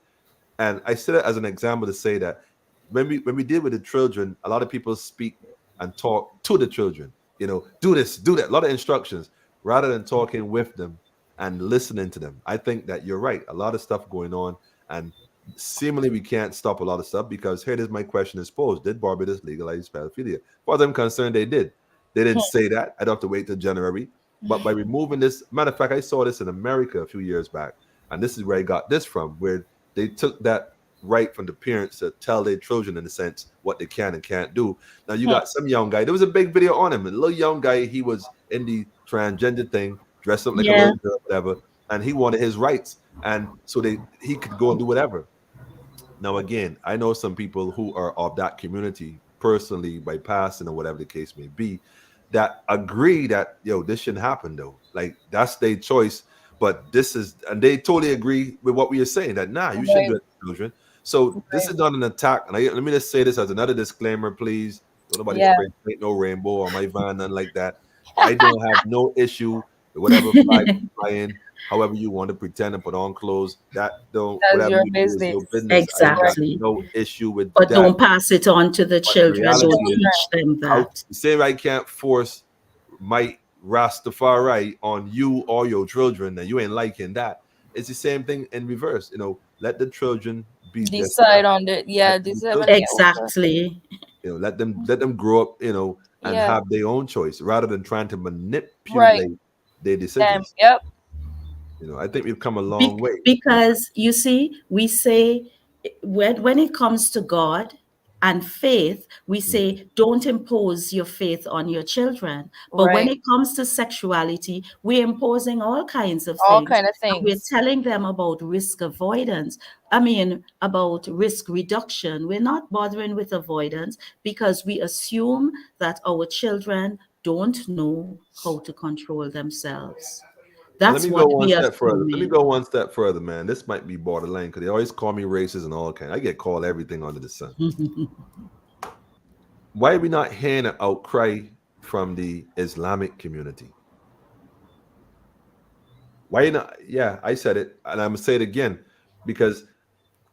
Speaker 1: And I said it as an example to say that when we deal with the children, a lot of people speak and talk to the children. You know, do this, do that. A lot of instructions rather than talking with them and listening to them. I think that you're right. A lot of stuff going on, and seemingly we can't stop a lot of stuff, because here it is, my question is posed. Did Barbados legalize pedophilia? As far as I'm concerned, they did. They didn't say that. I'd have to wait till January. But by removing this, matter of fact, I saw this in America a few years back, and this is where I got this from, where they took that right from the parents to tell their children, in a sense, what they can and can't do. Now you got some young guy. There was a big video on him. A little young guy. He was in the transgender thing, dressed up like a little girl, whatever, and he wanted his rights, and so he could go and do whatever. Now again, I know some people who are of that community personally, by passing or whatever the case may be, that agree that, yo, this shouldn't happen though. Like, that's their choice. But this is, and they totally agree with what we are saying, that you shouldn't do it to children. So this is not an attack. And let me just say this as another disclaimer, please. Nobody paint no rainbow on my van, nothing like that. I don't have no issue with whatever flag flying, however you want to pretend and put on clothes. That's your business. Your business.
Speaker 3: Exactly.
Speaker 1: No issue with
Speaker 3: but
Speaker 1: that.
Speaker 3: Don't pass it on to the children. Don't teach them that.
Speaker 1: Say I can't force my Rastafari on you or your children, and you ain't liking that. It's the same thing in reverse. You know, let the children
Speaker 5: decide on the
Speaker 3: exactly.
Speaker 1: You know, let them grow up, you know, and have their own choice rather than trying to manipulate their decisions. You know, I think we've come a long way.
Speaker 3: Because you see, we say when it comes to God and faith, we say don't impose your faith on your children. But when it comes to sexuality, we're imposing all kinds of things. And we're telling them about risk avoidance. I mean, about risk reduction. We're not bothering with avoidance, because we assume that our children don't know how to control themselves. That's
Speaker 1: Let me go one step further, man. This might be borderline, because they always call me racist and all kind. I get called everything under the sun. Why are we not hearing an outcry from the Islamic community? Why not? Yeah, I said it, and I'm gonna say it again, because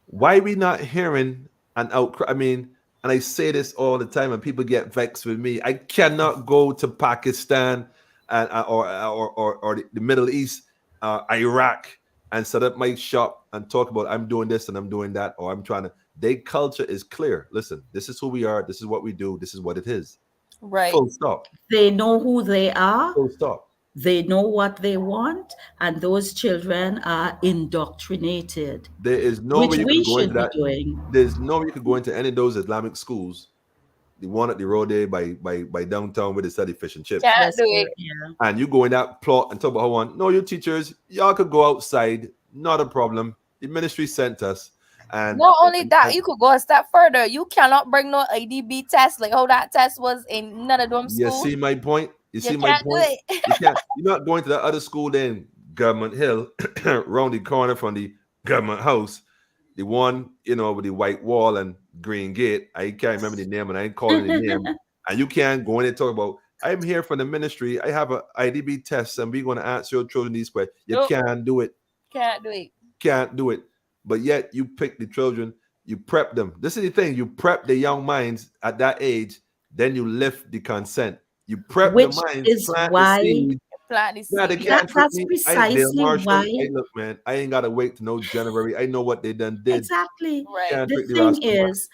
Speaker 1: why are we not hearing an outcry? I mean, and I say this all the time, and people get vexed with me. I cannot go to Pakistan and or the Middle East, Iraq, and set up my shop and talk about I'm doing this and I'm doing that, or I'm trying to. Their culture is clear. Listen, this is who we are. This is what we do. This is what it is.
Speaker 5: Right.
Speaker 1: Full stop.
Speaker 3: They know who they are.
Speaker 1: Full stop.
Speaker 3: They know what they want, and those children are indoctrinated.
Speaker 1: There is no
Speaker 3: which
Speaker 1: way you
Speaker 3: we
Speaker 1: could go
Speaker 3: should
Speaker 1: into
Speaker 3: be
Speaker 1: that.
Speaker 3: doing.
Speaker 1: There's no way you could go into any of those Islamic schools. The one at the road there by downtown where they study fish and chips.
Speaker 5: Can't do it.
Speaker 3: Yeah.
Speaker 1: And you go in that plot and talk about how one. No, you teachers, y'all could go outside. Not a problem. The ministry sent us. And
Speaker 5: not only that, you could go a step further. You cannot bring no IDB test like how that test was in none of them schools.
Speaker 1: You see my point? You see my point? You can't. You're not going to the other school then, Government Hill, round the corner from the government house. The one, with the white wall and green gate. I can't remember the name and I ain't calling the name. And you can't go in and talk about, I'm here for the ministry. I have an IDB test and we're going to answer your children these questions. You can't do it.
Speaker 5: Can't do it.
Speaker 1: Can't do it. But yet you pick the children, you prep them. This is the thing. You prep the young minds at that age. Then you lift the consent. You prep
Speaker 3: Which
Speaker 1: the minds.
Speaker 3: is why...
Speaker 5: That's
Speaker 3: precisely why.
Speaker 1: Hey, look, man, I ain't gotta wait to no January. I know what they done did.
Speaker 3: Exactly.
Speaker 5: Right.
Speaker 3: The thing is,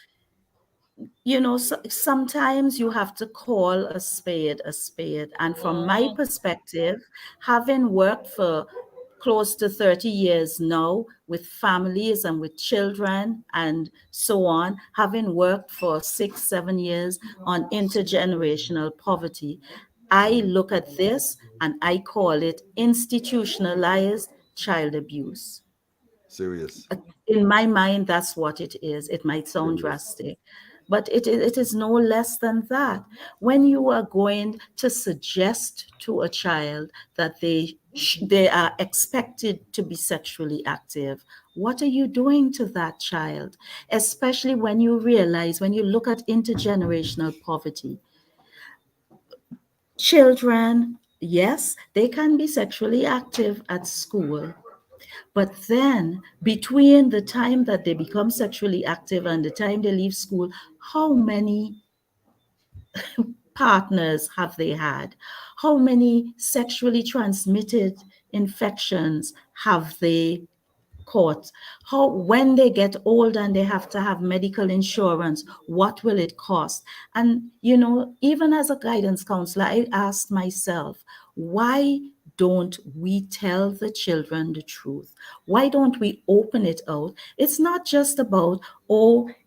Speaker 3: sometimes you have to call a spade a spade. And from my perspective, having worked for close to 30 years now with families and with children and so on, having worked for 6-7 years on intergenerational poverty, I look at this and I call it institutionalized child abuse.
Speaker 1: Serious.
Speaker 3: In my mind, that's what it is. It might sound drastic, but it is no less than that. When you are going to suggest to a child that they are expected to be sexually active, what are you doing to that child? Especially when you realize, when you look at intergenerational poverty, children, yes, they can be sexually active at school. But then between the time that they become sexually active and the time they leave school, how many partners have they had? How many sexually transmitted infections have they caught? When they get old and they have to have medical insurance, what will it cost? And, even as a guidance counselor, I asked myself, why don't we tell the children the truth? Why don't we open it out? It's not just about,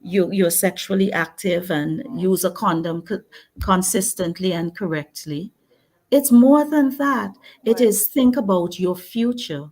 Speaker 3: you're sexually active and use a condom consistently and correctly. It's more than that. It is think about your future.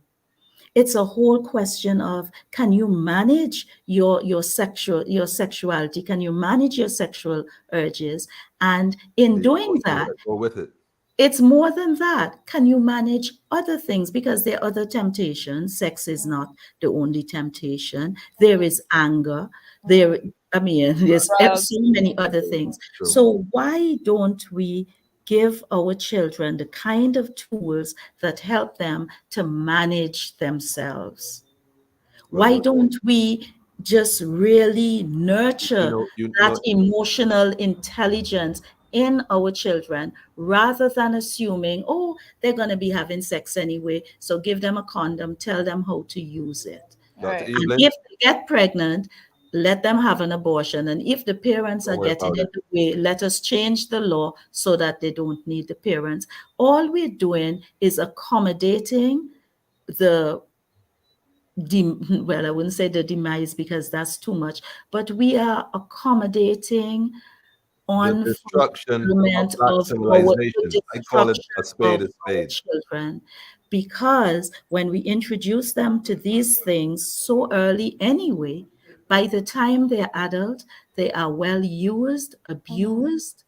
Speaker 3: It's a whole question of, can you manage your sexuality? Can you manage your sexual urges? And in doing that,
Speaker 1: go with it.
Speaker 3: It's more than that. Can you manage other things? Because there are other temptations. Sex is not the only temptation. There is anger. There's so many other things.
Speaker 1: True.
Speaker 3: So why don't we give our children the kind of tools that help them to manage themselves? Why don't we just really nurture that emotional intelligence in our children, rather than assuming, they're going to be having sex anyway, so give them a condom, tell them how to use it.
Speaker 5: Right.
Speaker 3: And if they get pregnant, let them have an abortion. And if the parents are getting in the way, let us change the law so that they don't need the parents. All we're doing is accommodating I wouldn't say the demise because that's too much, but we are accommodating
Speaker 1: the destruction of civilization. I call it a spade a spade.
Speaker 3: Children, because when we introduce them to these things so early anyway, by the time they're adult, they are well used, abused,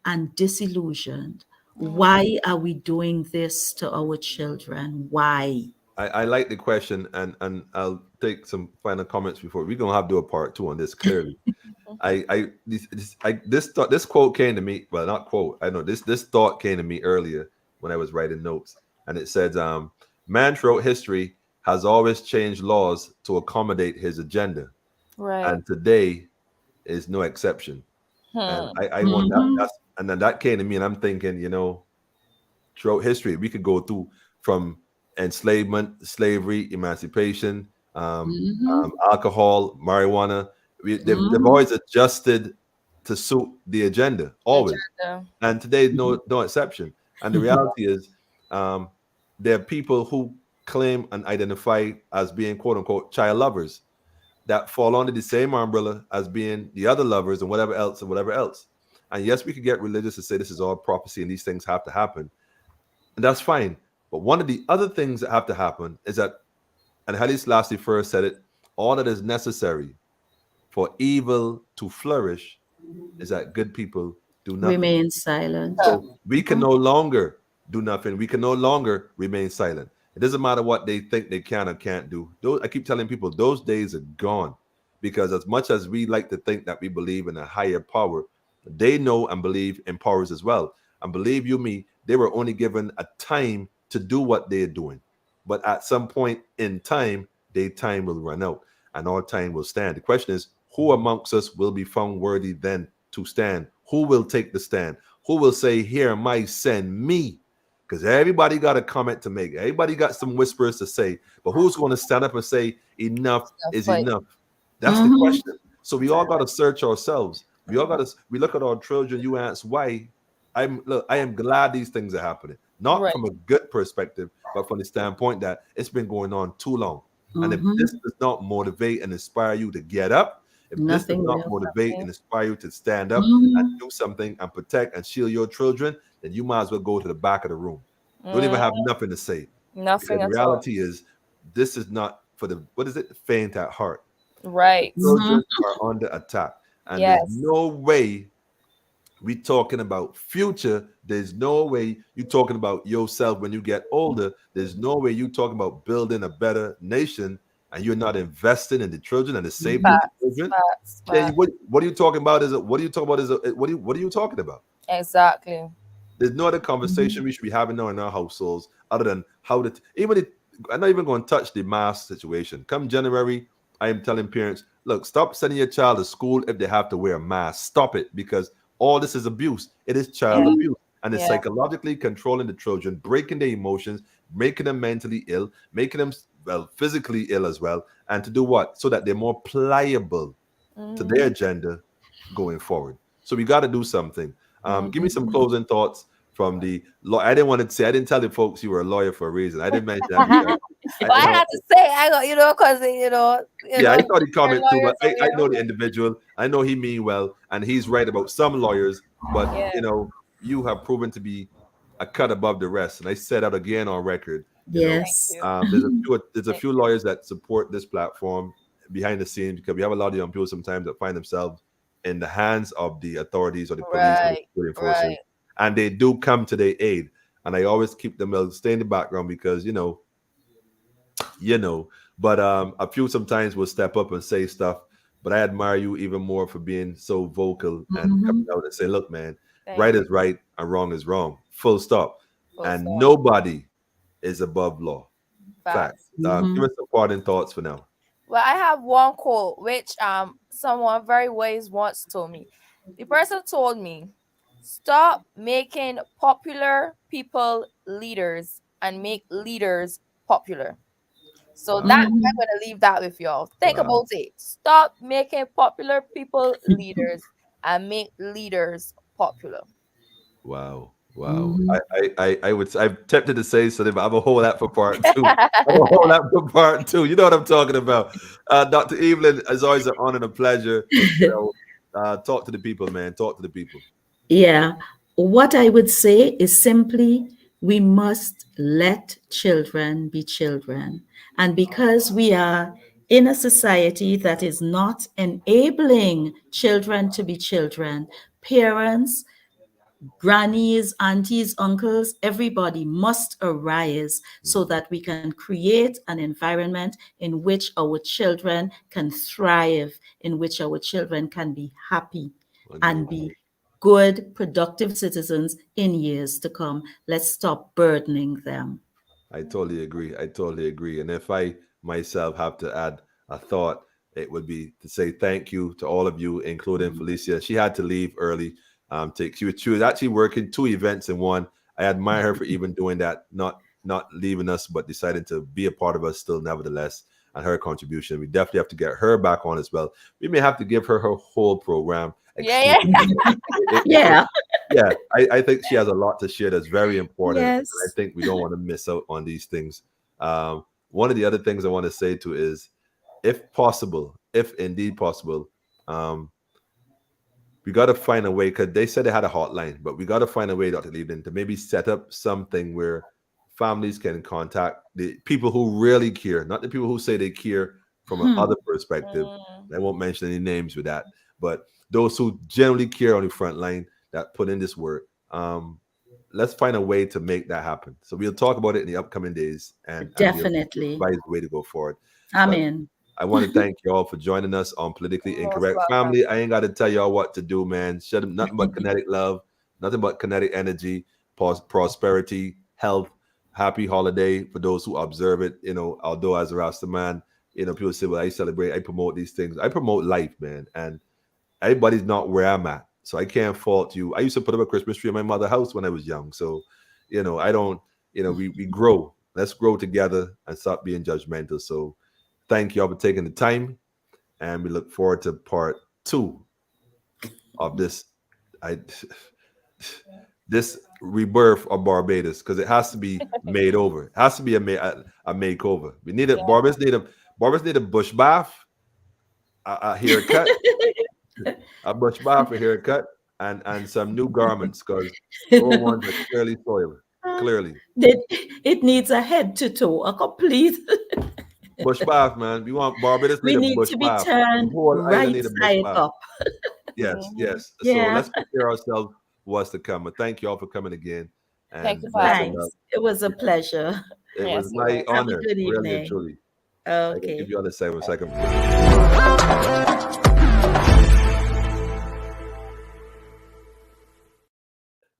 Speaker 3: and disillusioned. Why are we doing this to our children? Why?
Speaker 1: I like the question, and I'll take some final comments before we're gonna have to do a part 2 on this. Clearly, this quote came to me. Well, not quote. I know this thought came to me earlier when I was writing notes, and it said, "Man throughout history has always changed laws to accommodate his agenda,
Speaker 5: Right.
Speaker 1: and today is no exception." And I want that. And then that came to me, and I'm thinking, throughout history, we could go through from enslavement, slavery, emancipation, alcohol, marijuana. They've always adjusted to suit the agenda, always. And today, no exception. And the reality is, there are people who claim and identify as being quote unquote child lovers that fall under the same umbrella as being the other lovers and whatever else. And yes, we could get religious to say this is all prophecy and these things have to happen. And that's fine. But one of the other things that have to happen is that, and Haile Selassie first said it, all that is necessary for evil to flourish is that good people do nothing.
Speaker 3: Remain silent.
Speaker 1: So we can no longer do nothing. We can no longer remain silent. It doesn't matter what they think they can or can't do. I keep telling people those days are gone, because as much as we like to think that we believe in a higher power, they know and believe in powers as well. And believe you me, they were only given a time to do what they're doing. But at some point in time, their time will run out and our time will stand. The question is, who amongst us will be found worthy then to stand? Who will take the stand? Who will say, here am I, send me? Because everybody got a comment to make. Everybody got some whispers to say. But who's going to stand up and say, enough is enough? That's the question. So we all got to search ourselves. We look at our children. You ask why. I am glad these things are happening. Not from a good perspective, but from the standpoint that it's been going on too long. And if this does not motivate and inspire you to get up, if this does not motivate and inspire you to stand up and do something and protect and shield your children, then you might as well go to the back of the room. Don't even have nothing to say.
Speaker 5: Nothing.
Speaker 1: The reality is, this is not for the faint at heart.
Speaker 5: Right.
Speaker 1: Children are under attack, and there's no way we talking about future. There's no way you talking about yourself when you get older. There's no way you talking about building a better nation and you're not investing in the children and the safety of the children. What are you talking about? What are you talking about?
Speaker 5: Exactly.
Speaker 1: There's no other conversation we should be having now in our households other than how to I'm not even going to touch the mask situation. Come January, I am telling parents, look, stop sending your child to school if they have to wear a mask. Stop it, because all this is abuse. It is child abuse. And it's psychologically controlling the children, breaking their emotions, making them mentally ill, making them physically ill as well. And to do what? So that they're more pliable to their agenda going forward. So we got to do something. Give me some closing thoughts from the law. I didn't tell the folks you were a lawyer for a reason. I didn't mention that.
Speaker 5: I had to say, because
Speaker 1: I thought he'd comment too, but I know the individual. I know he mean well, and he's right about some lawyers, but you have proven to be a cut above the rest. And I said that again on record.
Speaker 3: Yes.
Speaker 1: There's a few lawyers that support this platform behind the scenes, because we have a lot of young people sometimes that find themselves in the hands of the authorities or the police or the enforcers, and they do come to their aid. And I always keep them stay in the background because but a few sometimes will step up and say stuff. But I admire you even more for being so vocal and coming out and say, look, man, right is right and wrong is wrong. Full stop. Nobody is above law. Facts. Give us some parting thoughts for now.
Speaker 5: Well, I have one quote which someone very wise once told me. The person told me, stop making popular people leaders and make leaders popular. So that I'm going to leave that with y'all. Think about it. Stop making popular people leaders and make leaders popular.
Speaker 1: Wow. I'm tempted to say something, but I'm a whole lot for part two. You know what I'm talking about. Dr. Evelyn, as always, an honor and a pleasure. Talk to the people, man. Talk to the people.
Speaker 3: Yeah. What I would say is simply, we must let children be children. And because we are in a society that is not enabling children to be children, parents grannies, aunties, uncles, everybody must arise so that we can create an environment in which our children can thrive, in which our children can be happy and be good, productive citizens in years to come. Let's stop burdening them.
Speaker 1: I totally agree. I totally agree. And if I myself have to add a thought, it would be to say thank you to all of you, including Felicia. She had to leave early. She was actually working 2 events in one. I admire her for even doing that, not leaving us, but deciding to be a part of us still, nevertheless, and her contribution. We definitely have to get her back on as well. We may have to give her whole program.
Speaker 5: Yeah.
Speaker 3: Yeah.
Speaker 1: Yeah, I think she has a lot to share that's very important.
Speaker 3: Yes.
Speaker 1: I think we don't want to miss out on these things. One of the other things I want to say too is, if possible, if indeed possible, we got to find a way, because they said they had a hotline, but we got to find a way, Dr. Evelyn, to maybe set up something where families can contact the people who really care, not the people who say they care from another perspective. I won't mention any names with that, but those who generally care on the front line that put in this work. Let's find a way to make that happen. So we'll talk about it in the upcoming days, and
Speaker 3: definitely
Speaker 1: we'll the way to go forward.
Speaker 3: Amen.
Speaker 1: I want to thank you all for joining us on Politically Incorrect. Family, I ain't got to tell y'all what to do, man. Shut up. Nothing but kinetic love, nothing but kinetic energy, prosperity, health, happy holiday for those who observe it. You know, although as a Rasta man, you know, people say, well, I celebrate, I promote these things. I promote life, man. And everybody's not where I'm at. So I can't fault you. I used to put up a Christmas tree in my mother's house when I was young. So, you know, I don't, you know, we grow. Let's grow together and stop being judgmental. So thank you all for taking the time. And we look forward to part 2 of this rebirth of Barbados, because it has to be made over. It has to be a makeover. We need Barbados need a bush bath, a haircut. A bush bath, a haircut, and some new garments, because all ones are clearly soiled. Clearly,
Speaker 3: it needs a head to toe, a complete
Speaker 1: bush bath, man. We want Barbados.
Speaker 3: We need to be turned right side up.
Speaker 1: Yes.
Speaker 3: Yeah.
Speaker 1: So let's prepare ourselves for what's to come. But thank you all for coming again. And
Speaker 5: thank you for
Speaker 3: having us. It was a pleasure.
Speaker 1: It was my honor,
Speaker 3: good evening.
Speaker 1: Really and truly.
Speaker 3: Okay.
Speaker 1: I can give you all the same second.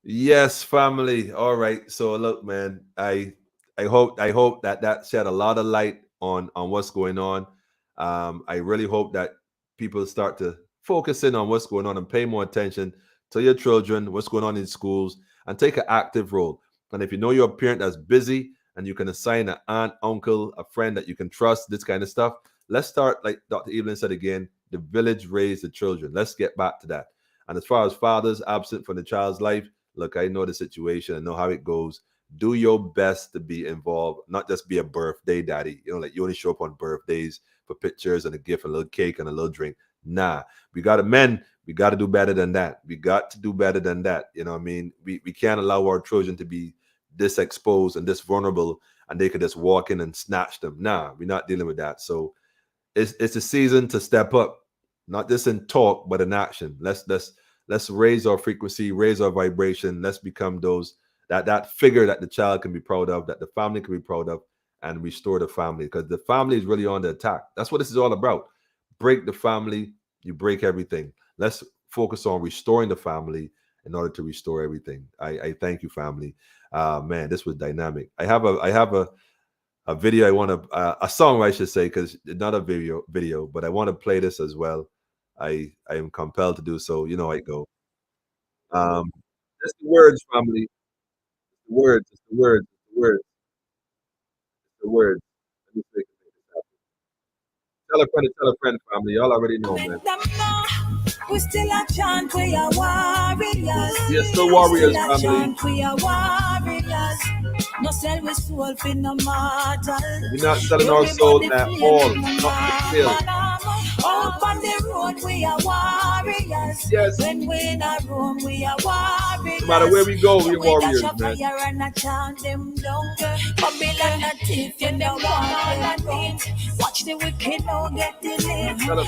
Speaker 1: Yes, family. All right. So look, man, I hope that shed a lot of light on what's going on. I really hope that people start to focus in on what's going on and pay more attention to your children, what's going on in schools, and take an active role. And if you know you're a parent that's busy and you can assign an aunt, uncle, a friend that you can trust, this kind of stuff, let's start, like Dr. Evelyn said again, the village raised the children. Let's get back to that. And as far as fathers absent from the child's life, look, I know the situation. I know how it goes. Do your best to be involved, not just be a birthday daddy. You know, like you only show up on birthdays for pictures and a gift, a little cake and a little drink. Nah, we got to do better than that. We got to do better than that. You know what I mean? We can't allow our children to be this exposed and this vulnerable and they could just walk in and snatch them. Nah, we're not dealing with that. So it's a season to step up, not just in talk, but in action. Let's raise our frequency, raise our vibration. Let's become those that figure that the child can be proud of, that the family can be proud of, and restore the family, because the family is really on the attack. That's what this is all about. Break the family, you break everything. Let's focus on restoring the family in order to restore everything. I thank you, family. Man, this was dynamic. I have a video. I want to a song, I should say, because it's not a video, but I want to play this as well. I am compelled to do so. You know how it go. It's the words, family. It's the words. It's the words. It's the words. It's the words. Let me make this happen. Tell a friend, family. Y'all already know, man.
Speaker 2: We still a chant, we are warriors.
Speaker 1: We are still warriors, family.
Speaker 2: We are warriors. No sell we soul for no mortal.
Speaker 1: We're not selling our soul at all. Not for sale.
Speaker 2: Up on the road, we are warriors.
Speaker 1: Yes.
Speaker 2: When we in a room, we are warriors.
Speaker 1: No matter where we go, we're warriors, man.
Speaker 2: And I chant them down. Babylon a thief, you know what watch the wicked now get the lead.
Speaker 1: Tell a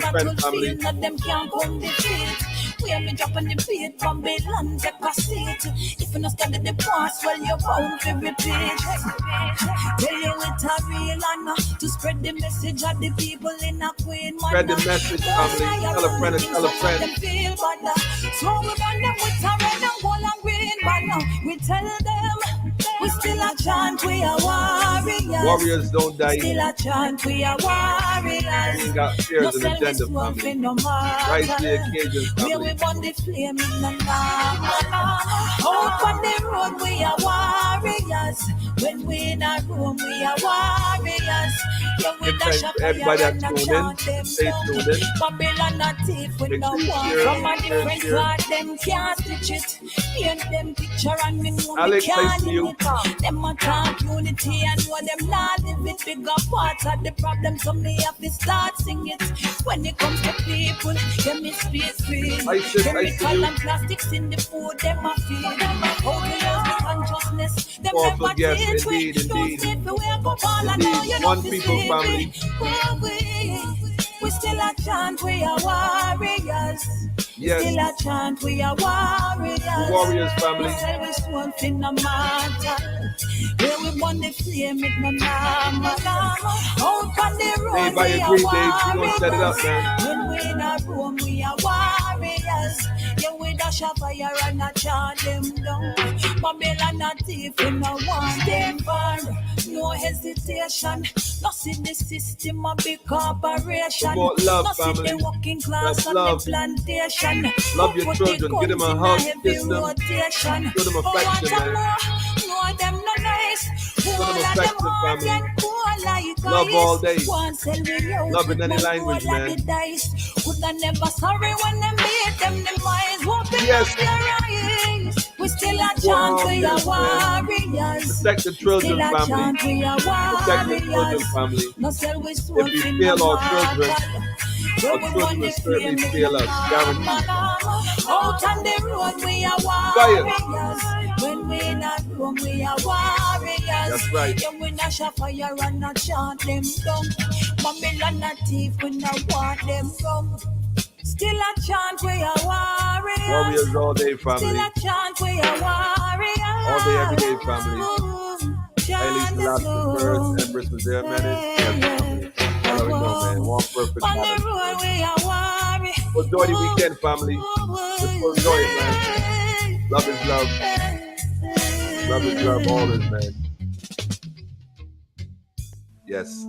Speaker 1: friend, family.
Speaker 2: Them can't come defeat. Where me drop on the beat, Babylon take a seat. If you not study the past, well you're bound to repeat. Tell you it's a real honor to spread the message of the people in a queen manner.
Speaker 1: Spread the message, family. Tell a friend, tell a friend.
Speaker 2: So we run them with a red and gold and green banner. We tell them we still a chant, we are warriors.
Speaker 1: Warriors don't die.
Speaker 2: Still a chant, we are warriors.
Speaker 1: We got fears and agenda, family. Rise to the occasion, family.
Speaker 2: Where we want the flame in the night. Out on the road, we are warriors. When we in a room, we are warriors. Yeah, we dash up
Speaker 1: everybody that's tuned in, stay tuned in.
Speaker 2: Babylon a thief with no one. From a different card, them can't stitch it. Paint them picture and me know
Speaker 1: Alex,
Speaker 2: me can't
Speaker 1: you.
Speaker 2: limit. Them a talk unity and know them not live it. Bigger parts of the problem, so me have to start sing it. When it comes to people, them is space free. Chemical and plastics in the food, them a feed. How to lose the consciousness, them never teach we. Don't sleep, we wake up all and now you know
Speaker 1: One people, family.
Speaker 2: We still a chant, we are warriors.
Speaker 1: Yes.
Speaker 2: Still a chant, we are warriors.
Speaker 1: Warriors, family.
Speaker 2: We tell us one thing no matter. Where we want the flame, it no matter. Out on the road,
Speaker 1: Day by
Speaker 2: we
Speaker 1: a
Speaker 2: are
Speaker 1: great day, you gonna set it up,
Speaker 2: warriors.
Speaker 1: man.
Speaker 2: When we in a room, we are warriors. Yeah, we dash a fire and a chant them down. Babylon a thief, we no want them burn. No hesitation. No see the system of big corporation.
Speaker 1: About love,
Speaker 2: no
Speaker 1: family.
Speaker 2: see the working class
Speaker 1: That's
Speaker 2: on
Speaker 1: love.
Speaker 2: the plantation.
Speaker 1: Love your
Speaker 2: Put
Speaker 1: children.
Speaker 2: the
Speaker 1: Give them a
Speaker 2: guns
Speaker 1: hug,
Speaker 2: in a
Speaker 1: kiss
Speaker 2: heavy
Speaker 1: them.
Speaker 2: rotation.
Speaker 1: Show them
Speaker 2: Oh,
Speaker 1: affection,
Speaker 2: what a
Speaker 1: man.
Speaker 2: more. No, them no nice.
Speaker 1: them
Speaker 2: All of them
Speaker 1: affection,
Speaker 2: hard
Speaker 1: family.
Speaker 2: and cool like
Speaker 1: Love
Speaker 2: ice.
Speaker 1: all day.
Speaker 2: One sell me out
Speaker 1: Love in
Speaker 2: with
Speaker 1: any
Speaker 2: one
Speaker 1: language,
Speaker 2: roll of
Speaker 1: man.
Speaker 2: the dice. Coulda never sorry when them beat them eyes. Open
Speaker 1: Yes.
Speaker 2: up your eyes. We still a chant, we are warriors.
Speaker 1: Protect the children,
Speaker 2: Still a
Speaker 1: family.
Speaker 2: chant, we are
Speaker 1: Protect the children,
Speaker 2: warriors.
Speaker 1: family.
Speaker 2: No sell we soul
Speaker 1: If you
Speaker 2: in
Speaker 1: fail
Speaker 2: the
Speaker 1: our children,
Speaker 2: market.
Speaker 1: our children will certainly fail us, guaranteed.
Speaker 2: Out on the road, we are
Speaker 1: Fire.
Speaker 2: warriors. When we in a room, we are warriors.
Speaker 1: That's right.
Speaker 2: Yeah, we dash a fire and not chant them down. Babylon a thief, we not want them from. Still a chant, we are warriors.
Speaker 1: Warriors all day,
Speaker 2: Still
Speaker 1: family.
Speaker 2: a chant, we are warriors.
Speaker 1: All day, every day, family.
Speaker 2: Chant
Speaker 1: Hailey
Speaker 2: the
Speaker 1: Selassie first, Empress was there, man. Yes, family. That's how we go, man. One perfect
Speaker 2: On the
Speaker 1: balance.
Speaker 2: road, we are warriors.
Speaker 1: Enjoy the weekend, family. Just enjoy it, man. Love is love. Love is love, always, man. Yes.